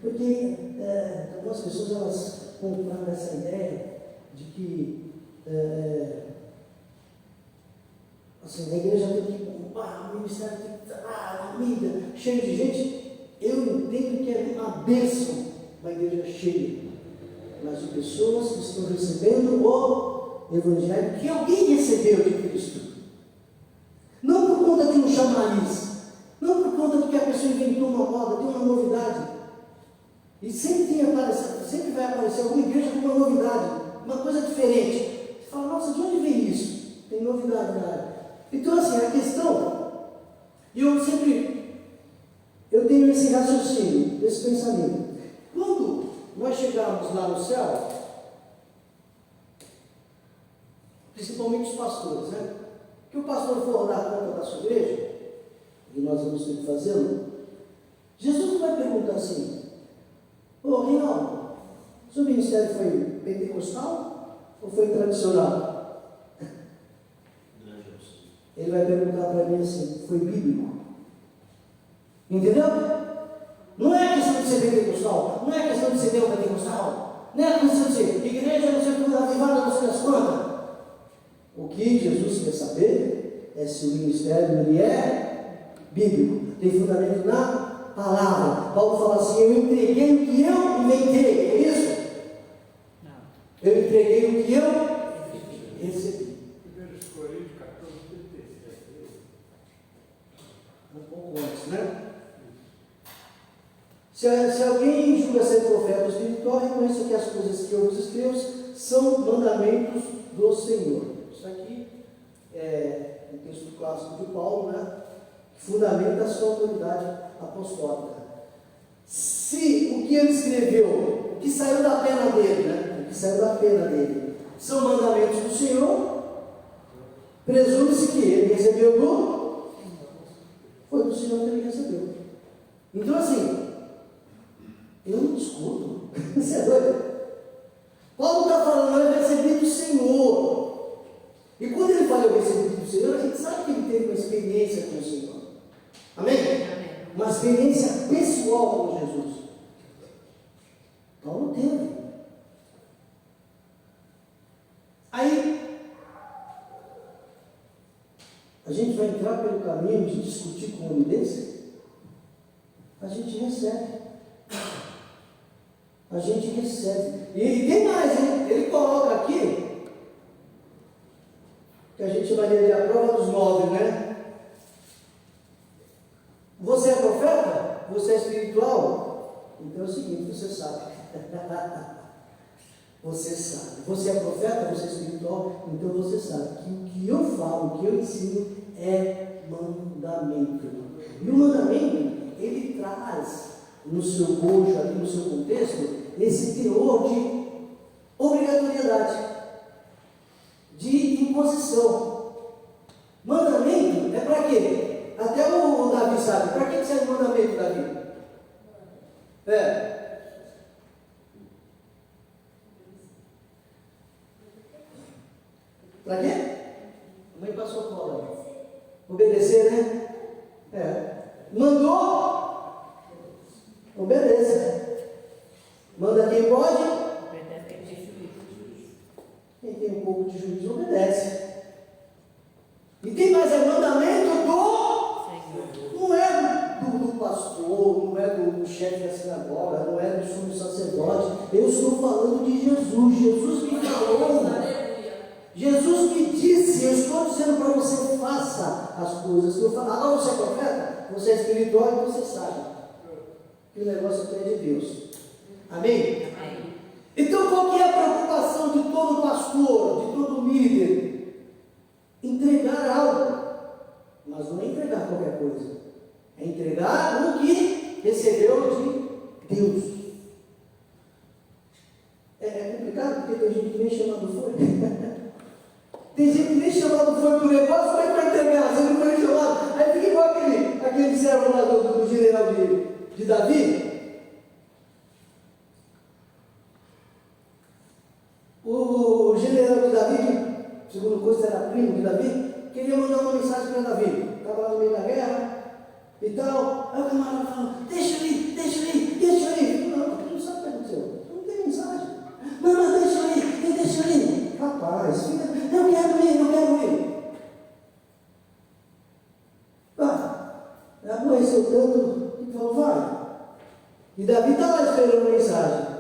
porque algumas pessoas elas compraram essa ideia de que assim, a igreja tem que o ministério tem que estar mídia, cheio de gente. Eu entendo que é uma bênção uma igreja cheia, mas de pessoas que estão recebendo o Evangelho que alguém recebeu de Cristo. Não por conta de um chamariz, não por conta de que a pessoa inventou uma moda, tem uma novidade. E sempre vai aparecer alguma igreja com uma novidade, uma coisa diferente. Você fala, nossa, de onde vem isso? Tem novidade na área. Então, assim, a questão, eu tenho esse raciocínio, esse pensamento. Quando nós chegarmos lá no céu, principalmente os pastores, né? Que o pastor for dar conta da sua igreja, e nós vamos ter que fazê-lo, Jesus não vai perguntar assim: ô Reinaldo, seu ministério foi pentecostal ou foi tradicional? Ele vai perguntar para mim assim: foi bíblico? Entendeu? Não é questão de ser pentecostal, não é questão de ser neopentecostal, não é questão de ser igreja, não sei o que, avivada, não sei das quantas. O que Jesus quer saber é se o ministério ele é bíblico, tem fundamento na palavra. Paulo fala assim: eu entreguei o que eu inventei, é isso? Não. Eu entreguei o que eu recebi. 1 Coríntios 14, 37. Um pouco antes, né? Se alguém julga ser profeta espiritual, reconheça que as coisas que eu vos escrevo são mandamentos do Senhor. Isso aqui é um texto clássico de Paulo, né? Que fundamenta a sua autoridade apostólica. Se o que ele escreveu, o que saiu da pena dele, né? O que saiu da pena dele, são mandamentos do Senhor, presume-se que ele recebeu foi do Senhor que ele recebeu. Então, assim, eu não discuto. Você é doido? Paulo está falando, eu recebi do Senhor. E quando ele fala eu recebi do Senhor, a gente sabe que ele teve uma experiência com o Senhor. Amém? Amém. Uma experiência pessoal com Jesus. Paulo teve. Aí, a gente vai entrar pelo caminho de discutir com um homem desse? A gente recebe. A gente recebe. E tem mais, hein? Ele coloca aqui, que a gente chamaria de a prova dos 9, né? Você é profeta? Você é espiritual? Então é o seguinte, você sabe. Você sabe. Você é profeta? Você é espiritual? Então você sabe que o que eu falo, o que eu ensino é mandamento. E o mandamento, ele traz no seu bojo, aqui no seu contexto, esse teor de obrigatoriedade, de imposição. Mandamento é para quê? Até o Davi sabe. Para que serve o mandamento, Davi? Para quê? A mãe passou cola. Obedecer, né? Mandou, obedeça. Manda quem pode. Quem tem um pouco de juízo, obedece. E tem mais, é mandamento do... Não é do pastor, não é do chefe da sinagoga, não é do sumo sacerdote. Eu estou falando de Jesus. Jesus me falou. Jesus me disse, eu estou dizendo para você, faça as coisas que eu falo. Agora você é profeta, você é espiritual e você sabe que o negócio é de Deus. Amém? Amém. Então qual que é a preocupação de todo pastor, de todo líder? Entregar algo, mas não é entregar qualquer coisa, é entregar o que recebeu de Deus. É complicado porque tem gente que nem chamado foi. Tem gente que nem chamado foi para o negócio, como é que vai entregar? Você não foi chamado. Aí fica igual aquele servo lá do general de Davi. O general de Davi, segundo o curso era primo de Davi, queria mandar uma mensagem para Davi. Estava lá no meio da guerra e tal. Aí o camarada falou: deixa eu ir. Não, tu não sabe o que aconteceu. Não tem mensagem. Não, deixa eu ir. Rapaz, eu quero ir. Aborreceu tanto e falou: vai. E Davi está lá esperando a mensagem.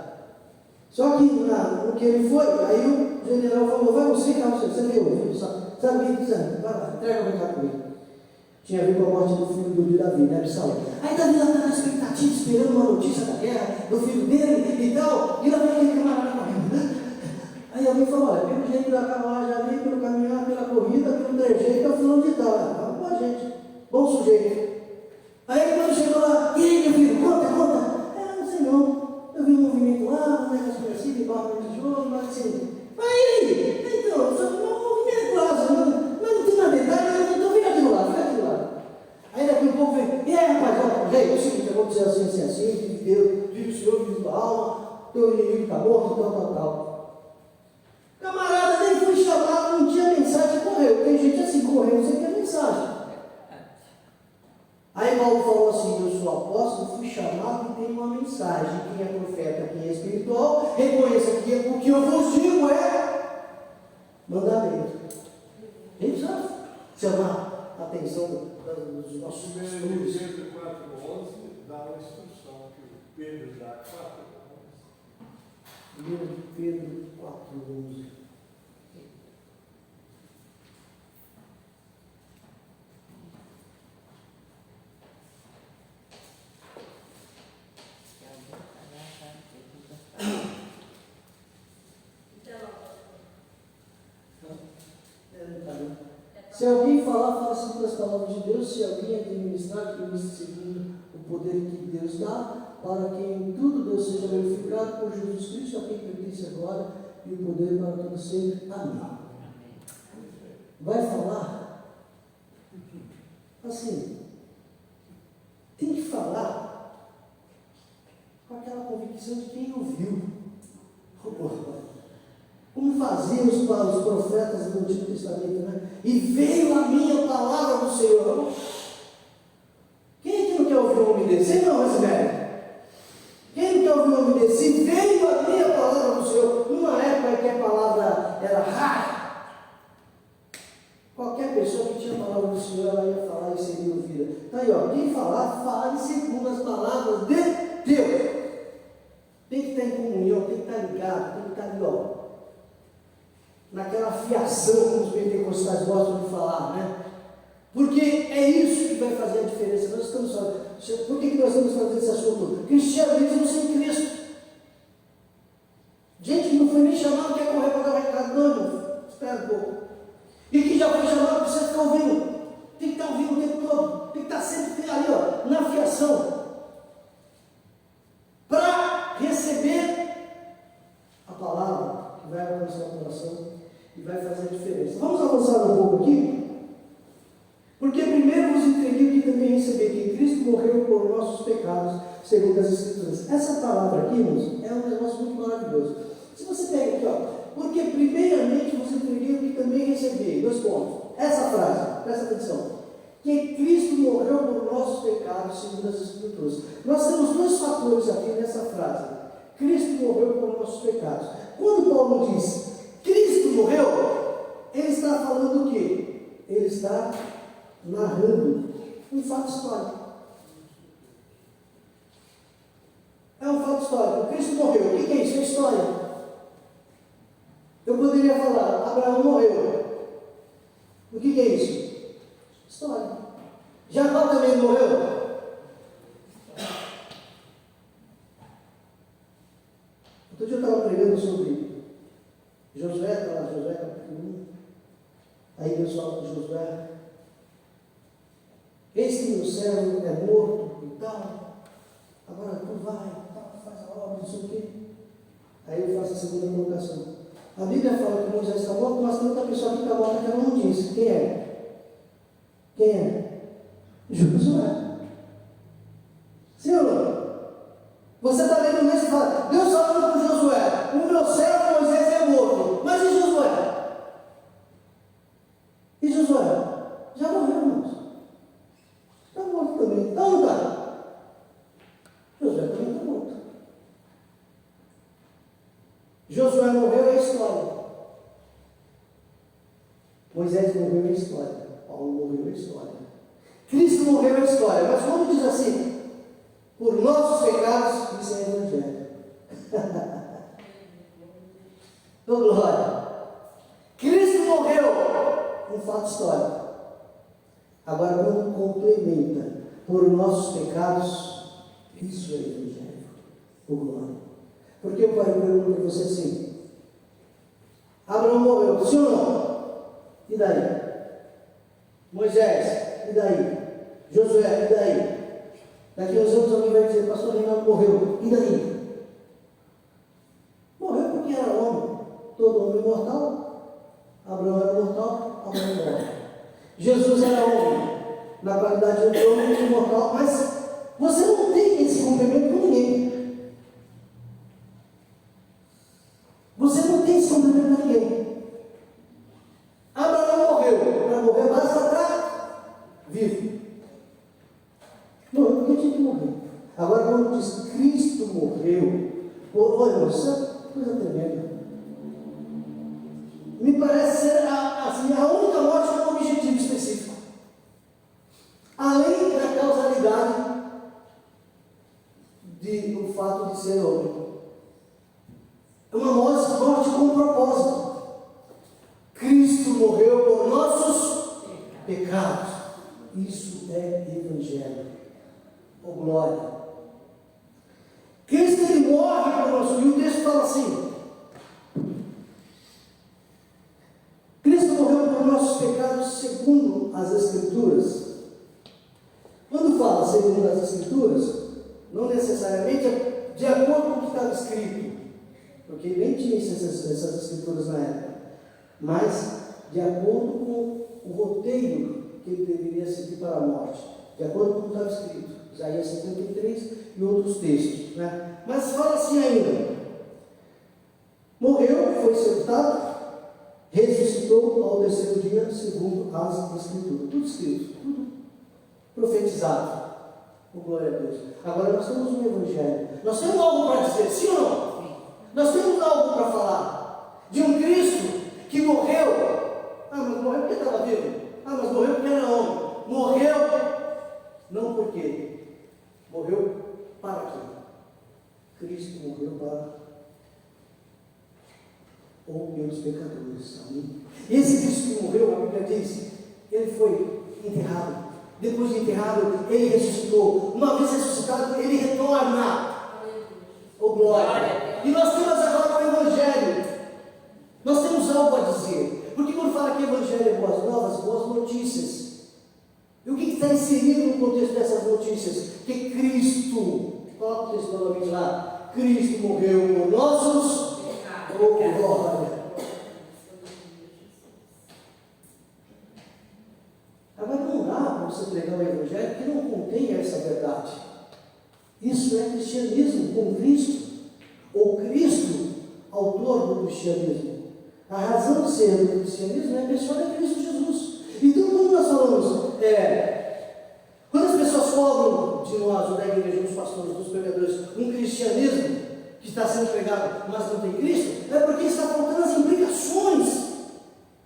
Só que no que ele foi, aí o general falou: vai você, Carlos, você viu? Sabe o que ele disse? Vai lá, entrega o recado comigo. Tinha a ver com a morte do filho de Davi, né, Absalão? Aí Davi lá está na expectativa, esperando uma notícia da guerra, do filho dele e tal, e lá vem aquele camarada correndo. Aí alguém falou: olha, pelo jeito da carruagem ali, pelo caminhar, pela corrida, pelo trejeito, é fulano de tal. Fala com a gente, bom sujeito. Aí quando chegou lá: e aí, meu filho, conta? Não sei não. Eu vi um movimento lá, um negócio parecido, igual no tijolo, mas assim. Aí, então, só um movimento lá, mas não tem nada detalhe, então fica aqui do lado. Aí daqui um pouco vem: e aí, rapaz, ó, é o seguinte, eu vou dizer assim, que Deus, vive o Senhor, vive tua alma, teu inimigo está morto, tal. Camarada, nem foi chamado, não tinha mensagem, correu. Tem gente assim, correndo sem ter mensagem. Aí Paulo falou assim: eu sou apóstolo, fui chamado e tenho uma mensagem. Quem é profeta, quem é espiritual, reconheça que o que eu vos digo é mandamento. A gente precisa chamar a atenção dos nossos estudos. Pedro 4:11 dá uma instrução que Pedro dá 4:11. Pedro 4:11. Se alguém falar segundo as palavras de Deus, se alguém administrar, que ministre segundo o poder que Deus dá, para que em tudo Deus seja glorificado por Jesus Cristo, a quem pertence agora e o poder para todo sempre. Amém. Vai falar assim, tem que falar com aquela convicção de quem ouviu. faziam os profetas do Antigo Testamento, né? E veio a minha palavra do Senhor. Quem é que não quer ouvir um homem desse? Você não, Isabel. Quem não quer ouvir um homem desse? E veio a minha palavra do Senhor. Numa época em que a palavra era rara, qualquer pessoa que tinha a palavra do Senhor, ela ia falar e seria ouvida. Então aí, ó, quem falar, fale segundo as palavras de Deus. Tem que estar em comunhão, tem que estar ligado, tem que estar ali, ó, naquela fiação que os pentecostais gostam de falar, né? Porque é isso que vai fazer a diferença. Nós estamos falando. Por que nós estamos fazendo esse assunto? Cristianismo sem Cristo. Gente que não foi nem chamado, quer correr para dar um recado, não, irmão. Espera um pouco. E que já foi chamado, precisa ficar ouvindo. Tem que estar ouvindo o tempo todo. Tem que estar sempre ali, ó, na fiação. Para receber a palavra que vai alcançar o coração e vai fazer a diferença. Vamos avançar um pouco aqui. Porque primeiro vos entreguei que também recebi que Cristo morreu por nossos pecados, segundo as Escrituras. Essa palavra aqui, irmãos, é um negócio muito maravilhoso. Se você pega aqui, ó, porque primeiramente vos entreguei que também recebi, 2 pontos. Essa frase, presta atenção. Que Cristo morreu por nossos pecados, segundo as Escrituras. Nós temos 2 fatores aqui nessa frase. Cristo morreu por nossos pecados. Quando Paulo diz Cristo morreu, ele está falando o quê? Ele está narrando um fato histórico. É um fato histórico. Cristo morreu. O que é isso? É história. Eu poderia falar, Abraão morreu. O que é isso? História. Jacó também morreu. Outro dia eu estava pregando sobre Josué, está lá, Josué capítulo 1. Aí Deus fala com Josué: esse meu servo é morto e tal, agora tu vai, faz a obra, não sei o quê. Aí eu faço a segunda colocação. A Bíblia fala que Moisés está morto, mas tem outra pessoa que está morta que ela não disse. Quem é? Quem é? Josué. Sim ou não? Você está lendo mesmo e fala, Deus falando com Josué, o meu servo Moisés é morto. Mas e Josué? E Josué? Já morreu, irmãos. Está morto também. Então não está. Josué também está morto. Josué morreu, é história. Moisés morreu, é história. Paulo morreu, é história. Cristo morreu, é história. Mas quando diz assim, por nossos pecados, isso é evangelho. Ô glória. Cristo morreu, um fato histórico. Agora, quando complementa por nossos pecados, isso é evangelho. Ô glória. Porque eu pergunto para você assim: Abraão morreu, sim ou não? E daí? Moisés, e daí? Josué, e daí? Daqui a uns anos alguém vai dizer, pastor Reinaldo morreu, e daí? Morreu porque era homem, todo homem mortal. Abraão era mortal, Abraão morreu. Jesus era homem, na qualidade de homem mortal, mas você não tem esse complemento com ninguém. Você não tem esse complemento com ninguém. Abraão morreu, para morrer basta estar vivo. Morreu porque tinha que morrer. Agora, quando diz Cristo morreu, olha, isso é coisa tremenda. Me parece ser a única morte com um objetivo específico. Além da causalidade do fato de ser homem. É uma morte com um propósito. Cristo morreu por nossos pecados. Isso é evangelho. Oh glória. Cristo ele morre por nós. E o texto fala assim: Cristo morreu por nossos pecados segundo as Escrituras. Quando fala segundo as Escrituras, não necessariamente é de acordo com o que estava escrito, porque nem tinha essas Escrituras na época, mas de acordo com o roteiro que ele deveria seguir para a morte, de acordo com o que estava escrito, Isaías 53 e outros textos, né? Mas fala assim ainda: morreu, foi sepultado, ressuscitou ao terceiro dia, segundo as Escrituras. Tudo escrito, tudo profetizado. Oh, glória a Deus. Agora nós temos um Evangelho. Nós temos algo para dizer, sim ou não? Sim. Nós temos algo para falar. De um Cristo que morreu. Ah, mas morreu porque estava vivo. Ah, mas morreu porque era homem. Morreu, não porque. Morreu para quê? Cristo morreu para ou pelos pecadores. Amém? Esse Cristo que morreu, a Bíblia diz, ele foi enterrado. Depois de enterrado, ele ressuscitou. Uma vez ressuscitado, ele retorna. Oh, glória! E nós temos agora o Evangelho. Nós temos algo a dizer. Porque quando fala que Evangelho é boas novas, boas notícias. E o que está inserido no contexto dessas notícias? Que Cristo, coloca o texto novamente lá, Cristo morreu por nossos pecados. Oh, glória! Agora não dá para você pregar o Evangelho que não contém essa verdade. Isso é cristianismo com Cristo, ou Cristo, autor do cristianismo. A razão de ser do cristianismo é a pessoa de Cristo Jesus. Então, quando nós falamos, quando as pessoas cobram de nós, ou da igreja, dos pastores, dos pregadores, um cristianismo que está sendo pregado, mas não tem Cristo, é porque está faltando as implicações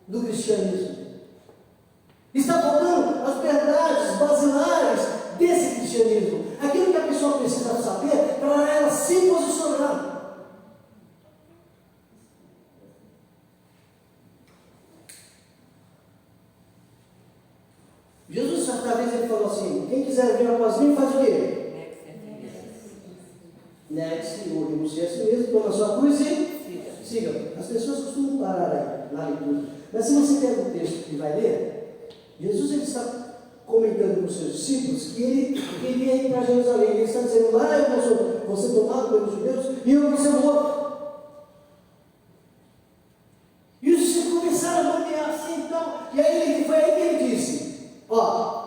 do cristianismo. Está faltando as verdades basilares desse cristianismo. Aquilo que a pessoa precisa saber para ela se posicionar. Jesus, certa vez, ele falou assim: quem quiser vir após mim, faz o quê? Negue-se ou renuncie a si mesmo, toma a sua cruz e siga. As pessoas costumam parar aí, na leitura. Mas se você pega o texto e vai ler, Jesus ele está comentando com os seus discípulos que ele ia ir para Jerusalém. Ele está dizendo: lá eu vou ser tomado pelos judeus e eu vou ser morto. E os discípulos começaram a bandear assim e tal. E aí foi aí que ele disse: ó,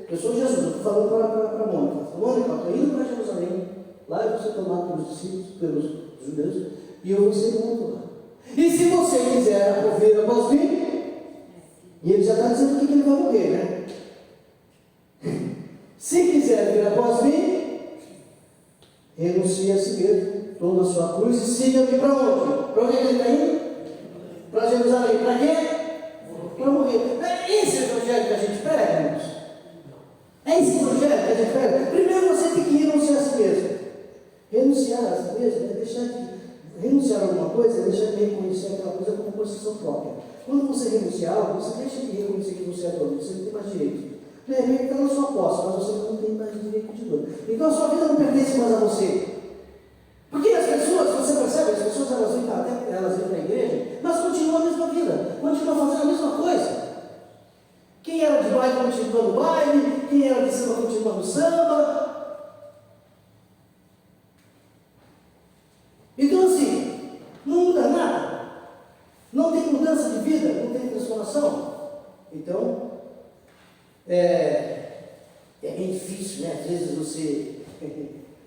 eu sou Jesus, eu estou falando para Mônica. Mônica, eu estou indo para Jerusalém. Lá eu vou ser tomado pelos discípulos, pelos judeus, e eu vou ser morto lá. E se você quiser ouvir após mim, e ele já está dizendo que ele vai morrer, né? Se quiser vir após mim, renuncie a si mesmo, toma a sua cruz e siga-me para onde? Para onde ele está indo? Para Jerusalém. Para quê? Para morrer. É esse evangelho que a gente prega, irmãos? É esse evangelho que a gente prega? Primeiro você tem que renunciar a si mesmo. Renunciar a si mesmo é deixar de renunciar a alguma coisa, é deixar de reconhecer aquela coisa como posição própria. Quando você renuncia a algo, você deixa de reconhecer que você é dono, você não tem mais direito. De repente está na sua posse, mas você não tem mais direito de dono. Então a sua vida não pertence mais a você. Porque as pessoas, você percebe, as pessoas elas vêm para a igreja, mas continuam a mesma vida, continuam fazendo a mesma coisa. Quem era de baile continua no baile, quem era de samba continua no samba. Então assim, não muda nada. Não tem mudança de vida, não tem transformação. Então, é bem difícil, né? Às vezes você,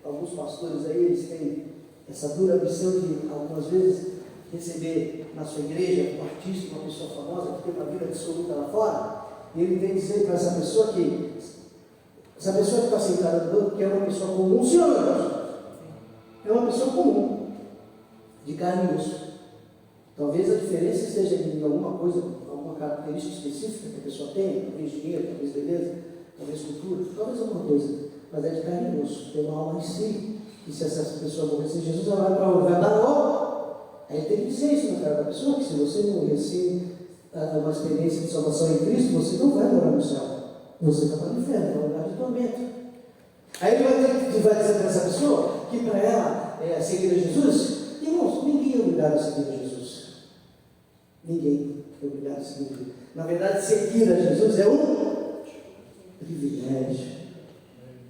alguns pastores aí, eles têm essa dura missão de, algumas vezes, receber na sua igreja um artista, uma pessoa famosa, que tem uma vida dissoluta lá fora, e ele vem dizer para essa pessoa que está sentada no banco, que é uma pessoa comum, sim ou não? É uma pessoa comum, de carne e osso. Talvez a diferença esteja em alguma coisa, alguma característica específica que a pessoa tem, talvez dinheiro, talvez beleza, talvez cultura, talvez alguma coisa, mas é de carne e osso, tem uma alma em si, e se essa pessoa morrer sem Jesus, ela vai para onde? Vai dar logo. Aí tem que dizer isso na cara da pessoa, que se você morrer sem uma experiência de salvação em Cristo, você não vai morar no céu, você vai para o inferno, vai lugar de tormento. Aí ele vai dizer para essa pessoa que para ela seguir a Jesus, irmãos, ninguém é obrigado a seguir a Jesus. Ninguém é obrigado a seguir a Jesus. Na verdade, seguir a Jesus é um privilégio.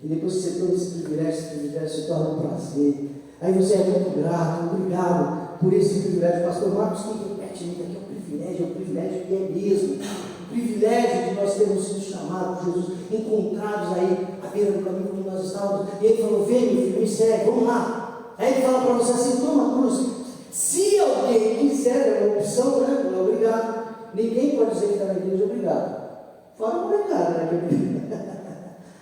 E depois que você toma esse privilégio se torna um prazer. Aí você é muito grato, obrigado por esse privilégio. Pastor Marcos, que repete muito aqui, é um privilégio que é mesmo. O privilégio de nós termos sido chamados por Jesus, encontrados aí à beira do caminho onde nós estávamos. E ele falou: vem, meu filho, me segue, vamos lá. Aí ele fala para você assim: toma a cruz. Se alguém quiser, é uma opção, né? Ninguém pode dizer que está na igreja obrigado. Fora o obrigado, né?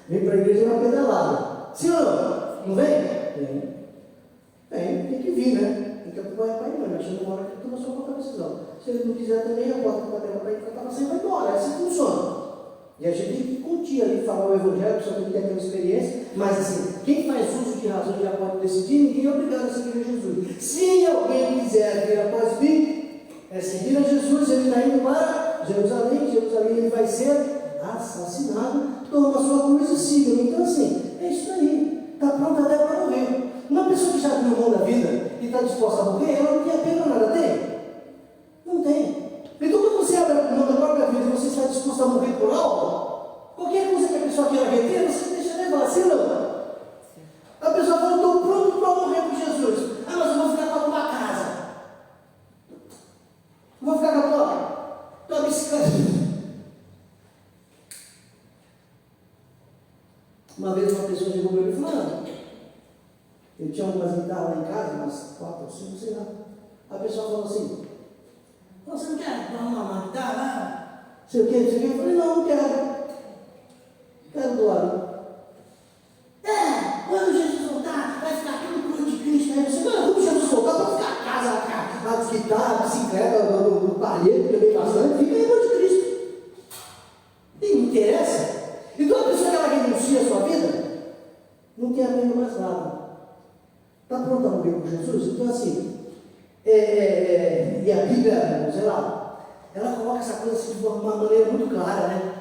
Vem para a igreja uma pedalada. Sim ou não? Não vem? Vem, tem que vir, né? Tem que acompanhar pai e mãe, mas chega uma hora que toma sua própria decisão. Se ele não quiser também, a porta está aberta para ele, para você vai embora. É assim que funciona. E a gente tem que curtir ali, falar o evangelho, só tem que ter aquela experiência, mas assim, quem faz uso de razão já pode decidir, ninguém é obrigado a seguir a Jesus. Se alguém quiser vir após mim, é seguir a Jesus, ele está indo para Jerusalém, ele vai ser assassinado, toma sua cruz e siga. Então assim, é isso aí, está pronto até para morrer. Uma pessoa que já abriu mão da vida e está disposta a morrer, ela não tem apego a nada, tem? Não tem. Então quando você abre mão da própria vida e você está disposto a morrer por algo, qualquer coisa que a pessoa queira reter, você deixa levar, assim não. A pessoa fala, estou pronto para morrer por Jesus. Ah, mas eu vou ficar com a tua casa. Eu vou ficar com a tua bicicleta. Uma vez uma pessoa chegou para mim e falou, eu tinha algumas guitarras lá em casa, umas 4 ou 5, sei lá. A pessoa falou assim, você não quer dar uma guitarra? Sei o que? Eu falei, não quero. Quero doar. Quando Jesus voltar, vai ficar tudo pro anticristo. Aí você, quando Jesus voltar, vai ficar a casa, a guitarra, a bicicleta, o palheiro, que eu dei bastante, fica aí no anticristo. E não interessa. Então a pessoa que ela renuncia a sua vida, não tem apego mais nada. Está pronto a morrer com Jesus? Então assim, e a Bíblia, sei lá, ela coloca essa coisa assim de uma maneira muito clara, né?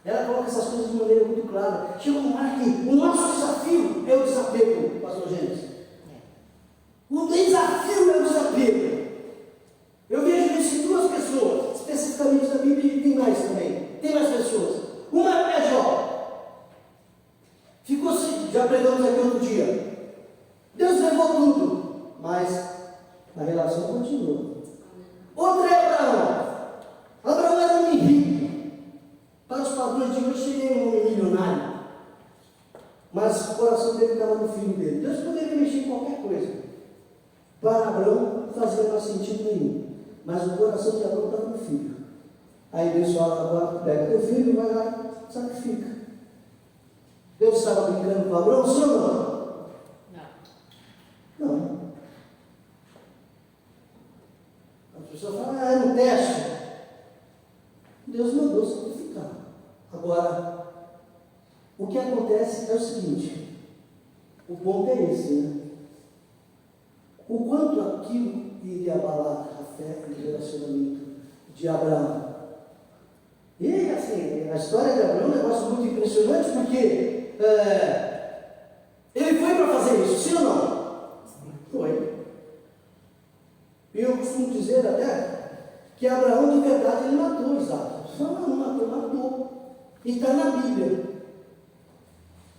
Ela coloca essas coisas de maneira muito clara. Chega uma hora que o nosso desafio é o desapego, pastor Gênesis. O desafio é o desapego. Eu vejo isso em 2 pessoas, especificamente na Bíblia, e tem mais também. Tem mais pessoas. Uma é Jó. Ficou assim, já pregamos aqui outro dia. Deus levou tudo, mas a relação continua. Outra é Abraão. Abraão era um homem rico. Para os padrões de hoje, seria um homem milionário. Mas o coração dele estava no filho dele. Deus poderia mexer em qualquer coisa. Para Abraão, não fazia mais sentido nenhum. Mas o coração de Abraão estava no filho. Aí Deus fala, agora pega teu filho e vai lá e sacrifica. Deus estava brincando com Abraão, sim ou não? Não. A pessoa fala, é no teste. Deus mandou sacrificar. Agora, o que acontece é o seguinte, o ponto é esse, né? O quanto aquilo iria abalar a fé e o relacionamento de Abraão. E assim, a história de Abraão é um negócio muito impressionante, porque ele foi para fazer isso, sim ou não? Foi. E eu costumo dizer até que Abraão de verdade ele matou Isaac. Não matou. E está na Bíblia.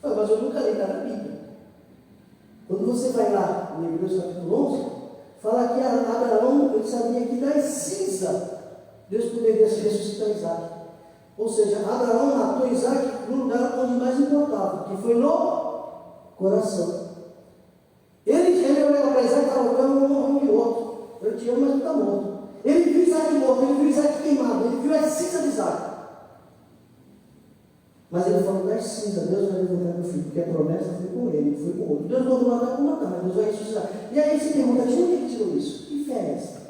Mas eu nunca li, está na Bíblia. Quando você vai lá em Hebreus capítulo 11, fala que Abraão, ele sabia que das cinzas Deus poderia ressuscitar Isaac. Ou seja, Abraão matou Isaac no lugar onde mais importava, que foi no coração. Ele olhava para Isaac e estava olhando um e outro. Eu te amo, mas não está morto. Ele viu Isaac morto, ele viu Isaac queimado, ele viu as cinzas de Isaac. Mas ele falou, das cinzas, Deus vai levantar meu filho, porque a promessa foi com ele, foi com outro. Deus mandou matar para matar, mas Deus vai ressuscitar. E aí você pergunta, de onde ele tirou isso? Que fé é essa?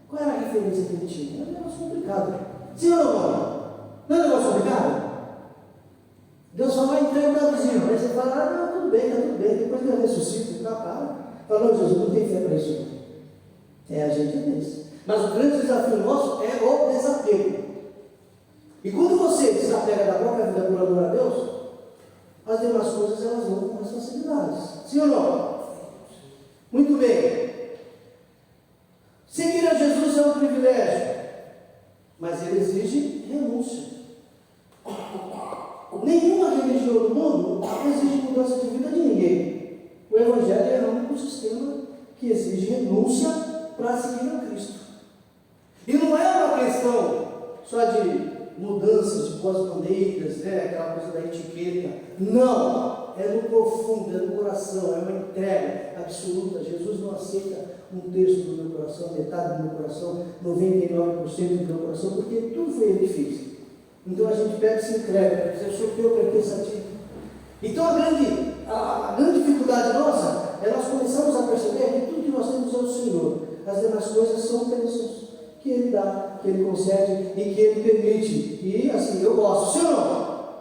Qual era a referência que ele tinha? É um negócio complicado. Sim ou não? Não é um negócio complicado? Deus só vai entregar o Davizinho. Aí você fala, não, tudo bem, depois Deus ressuscita, fica para. Fala, não, Jesus, não tem fé para isso. A gente é desse. Mas o grande desafio nosso é o desapego. E quando você desapega da própria vida por amor a Deus, as demais coisas elas vão com mais facilidades. Sim ou não? Muito bem. Seguir a Jesus é um privilégio, mas ele exige renúncia. Nenhuma religião do mundo exige mudança de vida de ninguém. O Evangelho é o único sistema que exige renúncia para seguir a Cristo. E não é uma questão só de mudanças de boas maneiras, né? Aquela coisa da etiqueta. Não! é no profundo, é no coração, é uma entrega absoluta. Jesus não aceita um terço do meu coração, metade do meu coração, 99% do meu coração, porque tudo foi Ele que fez. Então a gente pega e se entrega, diz, eu sou teu, pertenço a ti. Então a grande dificuldade nossa é nós começamos a perceber que tudo que nós temos é o Senhor. As demais coisas são bênçãos que Ele dá, que Ele concede e que Ele permite. E assim, eu gosto. Sim ou não?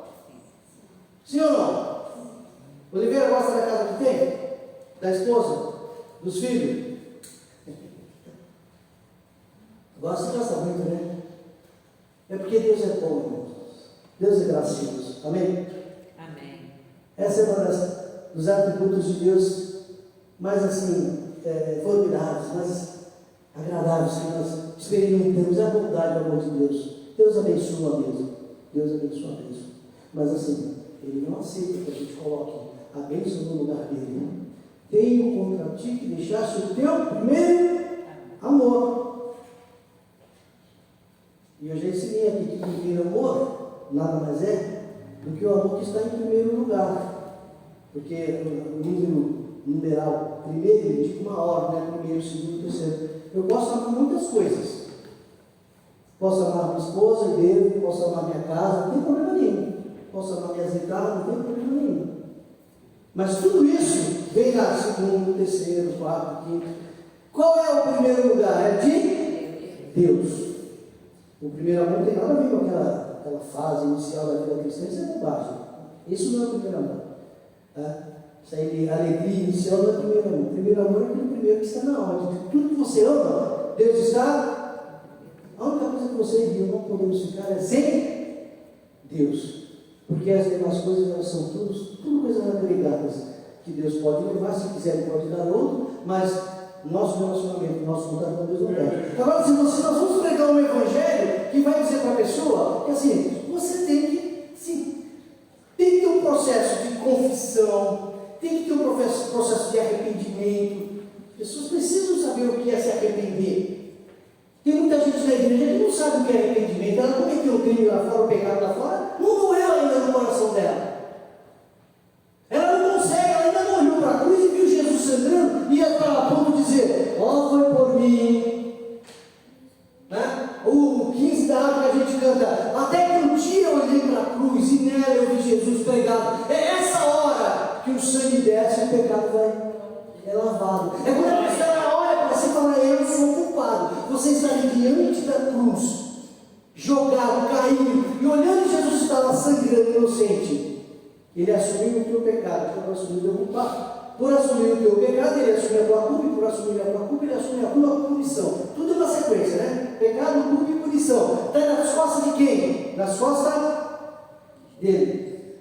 Sim ou não? Oliveira gosta da casa que tem? Da esposa? Dos filhos? Gosta muito, né? É porque Deus é bom, irmãos. Deus é gracioso. Amém? Amém. Essa é uma dos atributos de Deus mais assim, formidáveis, mais agradáveis que nós experimentamos. É a bondade do amor de Deus. Deus abençoa mesmo. Deus abençoa mesmo. Mas assim, Ele não aceita que a gente coloque a bênção no lugar dele. Tenho contra ti que deixaste o teu primeiro amor. E eu já ensinei aqui que o primeiro amor nada mais é do que o amor que está em primeiro lugar. Porque no número numeral primeiro, ele indica uma ordem, né? Primeiro, segundo, terceiro. Eu posso amar muitas coisas. Posso amar minha esposa e devo, posso amar minha casa, não tem problema nenhum. Posso amar minhas guitarras, não tem problema nenhum. Mas tudo isso vem lá, segundo, terceiro, quarto, quinto. Qual é o primeiro lugar? É de Deus. O primeiro amor não tem nada a ver com aquela fase inicial da vida cristã, isso é bobagem. Isso não é o primeiro amor. Isso aí, a alegria inicial não é o primeiro amor. O primeiro amor é aquele primeiro que está na onde? Tudo que você ama, Deus está. A única coisa que você e eu não podemos ficar é sem Deus. Porque as demais coisas, elas são tudo coisas agregadas que Deus pode levar, se quiser Ele pode dar outro, mas nosso relacionamento, nosso contato com Deus não pode. Agora, se nós vamos pregar um evangelho que vai dizer para a pessoa que assim, você tem que ter um processo de confissão, tem que ter um processo de arrependimento. As pessoas precisam saber o que é se arrepender. Tem muita gente na igreja que não sabe o que é arrependimento. Ela cometeu um crime lá fora, um pecado lá fora, não doeu ainda no coração dela. Ela não consegue, ela ainda não olhou para a cruz e viu Jesus sangrando e ia para a ponto de dizer, foi por mim. Né? O 15 da água que a gente canta, até que um dia eu olhei para a cruz e nela eu vi Jesus pregado. É essa hora que o sangue desce e o pecado é lavado. É quando a pessoa olha para si e fala, eu sou culpado. Você está ali diante da cruz, jogado, caído, e olhando Jesus estava sangrando, inocente. Ele assumiu o teu pecado, por assumir o teu culpado. Por assumir o teu pecado, ele assume a tua culpa, e por assumir a tua culpa, ele assume a tua punição. Tudo na sequência, né? Pecado, culpa e punição. Está nas costas de quem? Nas costas dele.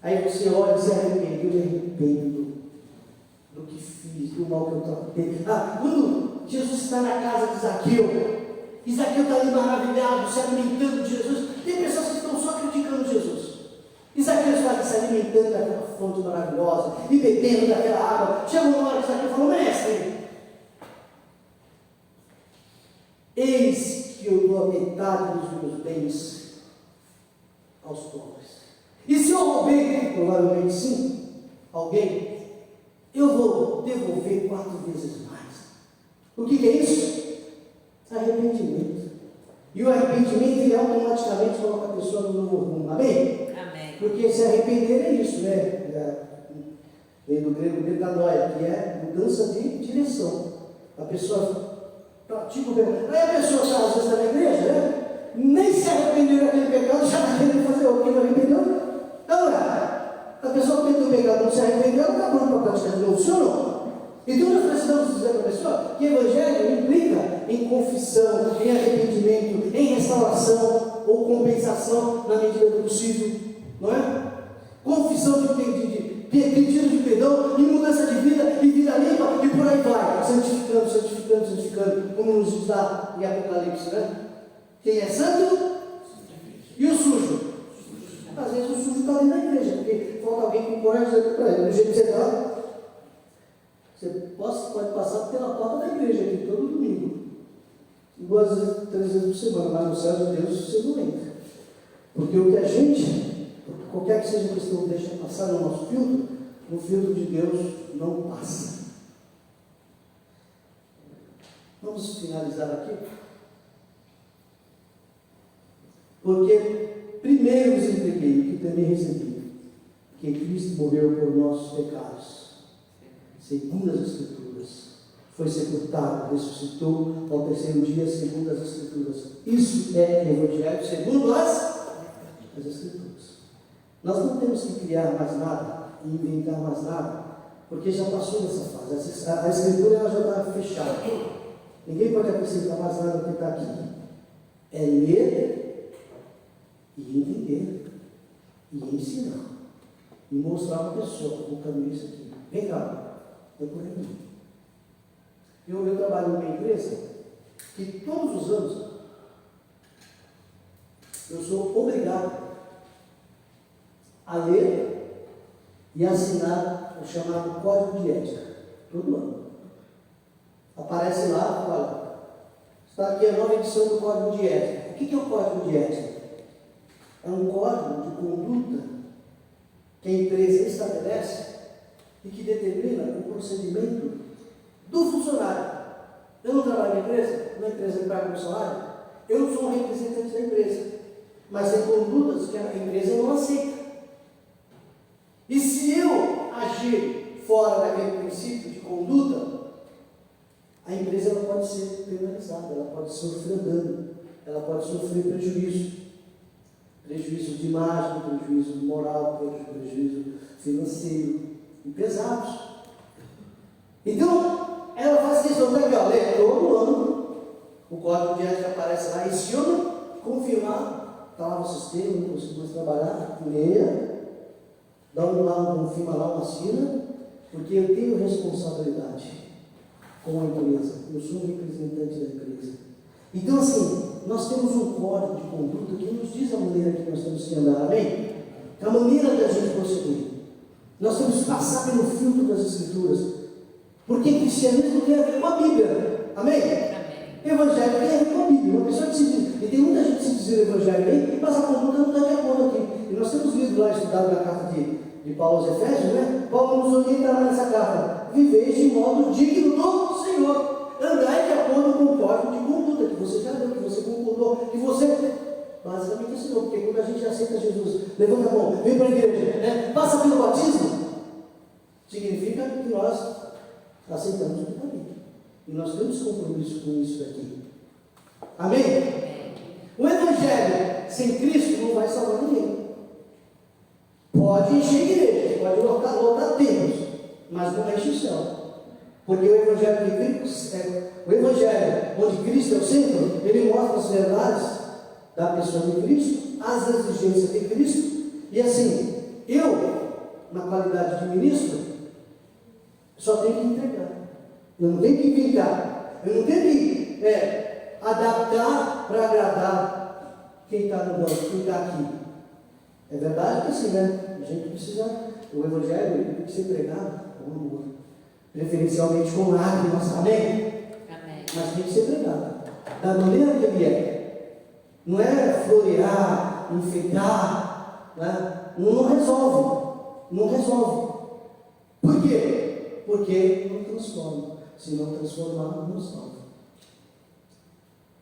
Aí você olha e se arrepende. Eu me arrependo do que fiz, do mal que eu tratei. Quando Jesus está na casa de Zaqueu, e Zaqueu está ali maravilhado, se alimentando de Jesus. Tem pessoas que estão só criticando Jesus. E Zaqueu está ali se alimentando daquela fonte maravilhosa e bebendo daquela água. Chegou uma hora que Zaqueu falou, mestre, eis que eu dou a metade dos meus bens aos pobres. E se eu roubei, provavelmente sim, alguém, eu vou devolver 4 vezes mais. O que é isso? Arrependimento. E o arrependimento, ele automaticamente coloca a pessoa no novo rumo. Amém? Amém. Porque se arrepender é isso, né? Vem do grego metanoia, que é mudança de direção. A pessoa pratica o pecado. Aí a pessoa às vezes está na igreja, né? Nem se arrependeu daquele pecado, já está querendo fazer o que não arrependeu. Não, a pessoa que cometeu o pecado não se arrependeu, ela está pronta para praticar de novo, sim ou não? Então nós precisamos dizer para a pessoa que evangelho implica em confissão, em arrependimento, em restauração ou compensação na medida do possível, não é? Confissão de pedido de perdão e mudança de vida e vida limpa e por aí vai, santificando, como nos diz lá em Apocalipse, né? Quem é santo e o sujo. Às vezes o sujo está dentro da igreja, porque falta alguém com coragem de dizer para ele, do jeito que você está, você pode passar pela porta da igreja aqui todo domingo. 2 vezes, 3 vezes por semana, mas no céu de Deus você não entra. Porque o que a gente qualquer que seja a questão, deixa passar no nosso filtro, o filtro de Deus não passa. Vamos finalizar aqui. Porque primeiro vos entreguei o que também recebi, que Cristo morreu por nossos pecados, segundo as Escrituras, foi sepultado, ressuscitou ao terceiro dia, segundo as Escrituras. Isso é o Evangelho segundo as Escrituras. Nós não temos que criar mais nada e inventar mais nada, porque já passou dessa fase. A Escritura ela já está fechada. Ninguém pode acrescentar mais nada do que está aqui. É ler e entender e ensinar e mostrar para a pessoa o caminho disso aqui. Vem cá, é por aí. Eu trabalho numa empresa que todos os anos eu sou obrigado a ler e assinar o chamado Código de Ética, todo ano. Aparece lá, olha, está aqui a nova edição do Código de Ética. O que é o Código de Ética? É um código de conduta que a empresa estabelece e que determina o procedimento do funcionário. Eu não trabalho na empresa me paga meu salário, eu não sou um representante da empresa, mas tem condutas que a empresa não aceita. E se eu agir fora daquele princípio de conduta, a empresa ela pode ser penalizada, ela pode sofrer dano, ela pode sofrer prejuízo de imagem, prejuízo moral, prejuízo financeiro e pesados. Então, ela faz questão de ler todo ano, o código de ética aparece lá, e se eu não confirmar, está lá no sistema, não consigo mais trabalhar, leia, dá confirma lá, uma assina, porque eu tenho responsabilidade com a empresa, eu sou um representante da empresa. Então, assim, nós temos um código de conduta que nos diz a maneira que nós temos que andar, amém? A maneira da gente proceder. Nós temos que passar pelo filtro das Escrituras, porque cristianismo tem a ver com a Bíblia, amém? Evangelho tem a ver com a Bíblia. Uma pessoa que se diz, e tem muita gente que se diz evangelho bem, mas a conduta não está de acordo aqui. E nós temos lido lá, estudado na carta de Paulo aos Efésios, né? Paulo nos orienta lá nessa carta: viveis de modo digno do Senhor, andai de acordo com o código de conduta que você já deu, que você concordou, que você basicamente ensinou. Porque quando a gente aceita Jesus, levanta a mão, vem para a igreja, né? Passa pelo batismo, significa que nós aceitamos o que está ali. E nós temos compromisso com isso daqui. Amém? O Evangelho sem Cristo não vai salvar ninguém. Pode encher igreja, pode lotar templos, mas não enche o céu. Porque o Evangelho o Evangelho onde Cristo é o centro, ele mostra as verdades da pessoa de Cristo, as exigências de Cristo. E assim, eu, na qualidade de ministro, só tenho que entregar. Eu não tenho que inventar, eu não tenho que adaptar para agradar quem está no banco, quem está aqui. É verdade que assim, né? A gente precisa, o Evangelho ele tem que ser pregado com amor, preferencialmente com lágrimas, amém? Mas tem que ser pregado da maneira que ele é. Não é florear, enfeitar, né? Não resolve. Por quê? Porque não transforma. Se não transformar, não salva.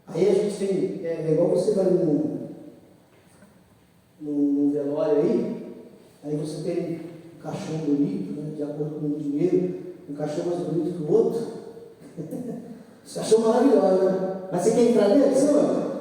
Aí a gente tem, é igual você vai num velório aí você tem um caixão bonito, né, de acordo com o dinheiro, um caixão mais bonito que o outro. Esse caixão maravilhoso, né? Mas você quer entrar nele? Você não?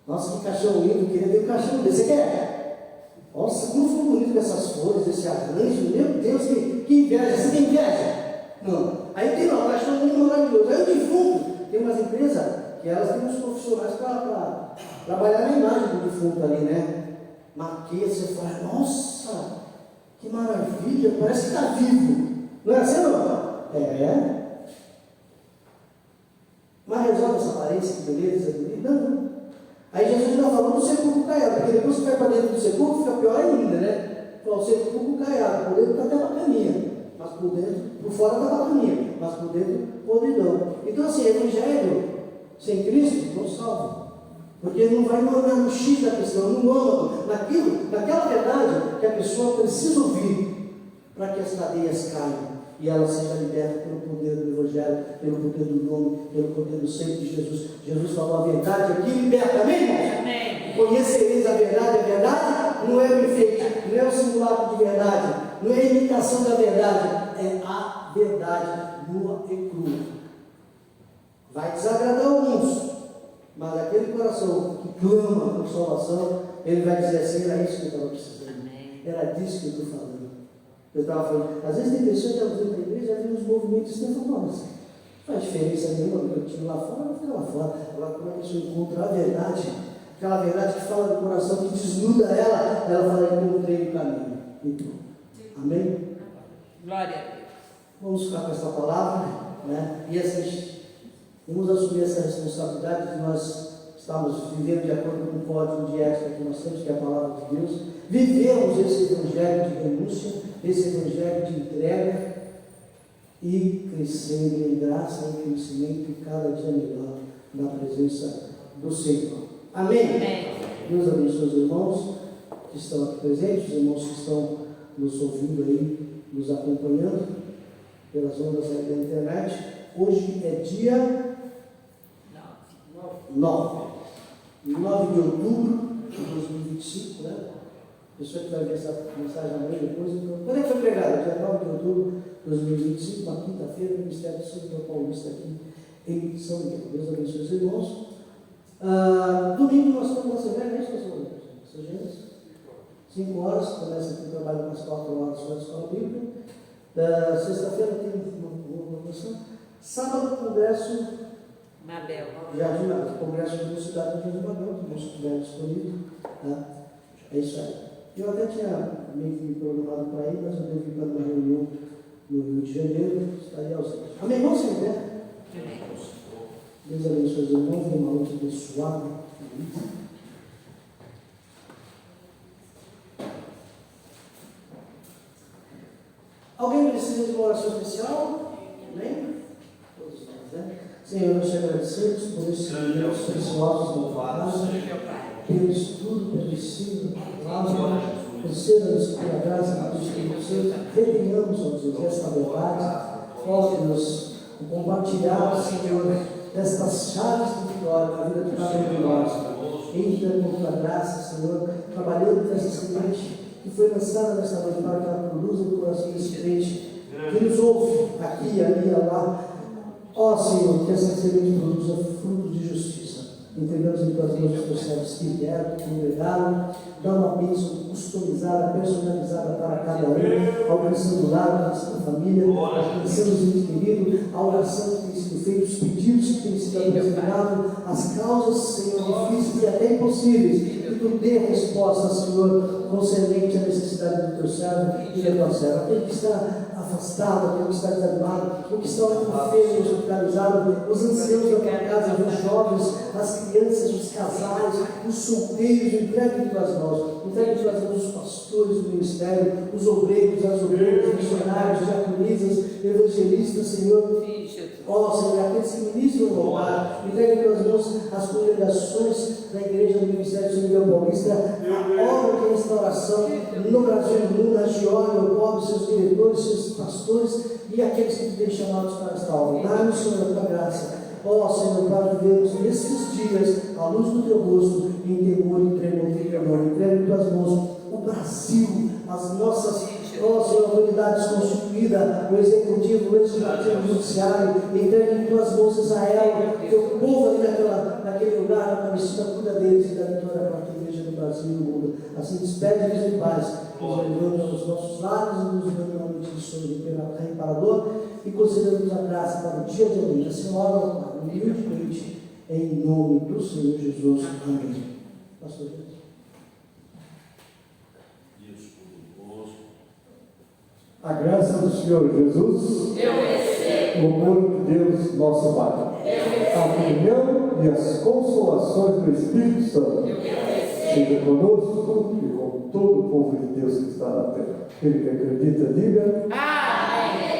Nossa, que caixão lindo, eu queria ter um caixão desse. Você quer? Nossa, como foi bonito com essas flores, esse arranjo, meu Deus, que inveja. Você tem inveja? Não. Aí tem lá, um caixão muito maravilhoso. Aí o defunto, tem umas empresas que elas têm uns profissionais para trabalhar na imagem do defunto ali, né? Maquia, você fala, nossa, que maravilha, parece que está vivo. Não é assim, não? É. Mas resolve essa aparência, que beleza, bonita? Não. Aí Jesus ainda falou do sepulcro caiado, porque depois que vai para dentro do sepulcro, fica pior ainda, né? Falou, o sepulcro caiado, por dentro está até bacaninha, mas por dentro, por fora está bacaninha, mas por dentro, podridão. Então assim, evangelho sem Cristo não salva. Porque ele não vai no X da questão, no âmago, naquela verdade que a pessoa precisa ouvir para que as cadeias caiam e ela seja liberta pelo poder do Evangelho, pelo poder do nome, pelo poder do sangue de Jesus. Jesus falou a verdade aqui, liberta, amém, irmãos? Amém. Conhecereis a verdade não é o enfeite, não é o simulacro de verdade, não é a imitação da verdade, é a verdade nua e crua. Vai desagradar alguns, mas aquele coração que clama por salvação, ele vai dizer assim: era isso que eu estava precisando, era disso que eu estou falando. Eu estava falando, às vezes tem pessoas que elas vêm para a igreja, já vêm uns movimentos e falam: nossa, não faz diferença nenhuma do que eu tinha lá fora, eu vou ficar lá fora. Agora, quando a pessoa encontra a verdade, aquela verdade que fala do coração, que desnuda ela fala: eu encontrei o caminho. Então, amém? Glória a Deus. Vamos ficar com essa palavra, né? E assim, vamos assumir essa responsabilidade de nós estamos vivendo de acordo com o código de ética que nós temos, que é a palavra de Deus. Vivemos esse evangelho de renúncia, esse evangelho de entrega e crescendo em graça e crescimento e cada dia melhor na presença do Senhor. Amém? Amém. Deus abençoe os irmãos que estão aqui presentes, os irmãos que estão nos ouvindo aí, nos acompanhando pelas ondas aí da internet. Hoje é dia 9 de outubro de 2025, né? A pessoa que vai ver essa mensagem amanhã depois, então, quando é que foi pregado? Dia 9 de outubro de 2025, uma quinta-feira, no Ministério do Senhor Paulista aqui em São Miguel. Deus abençoe os irmãos. Domingo nós estamos na Assembleia, não é isso, pastor? 5 horas, começa aqui o trabalho umas 4 horas com a escola bíblica. Sexta-feira tem uma promoção. Sábado, congresso Mabel. Jardim Mabel, congresso de Universidade de Jardim Mabel, que nós estiver disponível. Tá? É isso aí. Eu até tinha meio que me programado para ir, mas eu devo ir para uma reunião no Rio de Janeiro, estaria ausente. Amém, irmãos, sem né? Deus abençoe os irmãos, uma noite abençoada. Alguém precisa de uma oração especial? Amém? Todos nós, né? Senhor, nós te agradecemos por esses minutos preciosos da tua casa, pelo estudo, pelo ensino da palavra, conceda-nos pela graça do Espírito Santo, retenhamos, ó Deus, esta verdade, forte-nos o compartilhar, Senhor, destas chaves de vitória na vida de cada um de nós. Entra com tua graça, Senhor, trabalhando nessa semente que foi lançada nesta noite para que ela produza no coração desse crente que nos ouve aqui, ali, lá. Ó Senhor, que essa semente produza fruto de justiça. Entregamos em tuas mãos os teus servos que vieram, que congregaram, dá uma bênção customizada, personalizada para cada um, alcançando o lar, alcançando a família, alcançando os entes queridos, a oração que tem sido feita, os pedidos que têm sido apresentados, as causas, Senhor, difíceis e até impossíveis, que tu dê resposta, Senhor, concernente à necessidade do teu servo e da tua serva. Aquele que está afastado, aquele que está desanimado, o que está enfermo, hospitalizado, os anciãos da tua casa, os jovens, as crianças, os casais, os solteiros, entregue em tuas mãos, entregue em tuas mãos os pastores do ministério, os obreiros, as obreiras, missionários, diaconisas, evangelistas, Senhor. Ó Senhor, aqueles que ministram no altar, entregue em tuas mãos as congregações da igreja do Ministério de São Miguel Paulista, a obra de restauração no Brasil e no mundo, a Geórgia, o povo, seus diretores, seus pastores e aqueles que te têm chamados para esta obra. Dá-nos, Senhor, a tua graça. Ó Senhor, para vivermos nesses dias, à luz do teu rosto, em temor e tremor do teu nome. Entregue em tuas mãos o Brasil, as nossas, ó Senhor, autoridades constituídas, o executivo, o legislativo, o judiciário. Entregue em tuas mãos Israel, teu povo ali naquele lugar, na Palestina, cuida deles e da vitória para a igreja do Brasil e do mundo. Assim, despede-nos em paz, nos levando aos nossos lares e nos dando uma noite de sono reparador e concedendo-nos a graça para o dia de amanhã. Senhora, humildemente, em nome do Senhor Jesus. Amém. Pastor Jesus. A graça do Senhor Jesus, o amor de Deus, nosso Pai, a comunhão e as consolações do Espírito Santo, seja conosco e com todo o povo de Deus que está na terra. Ele que acredita, diga. Amém.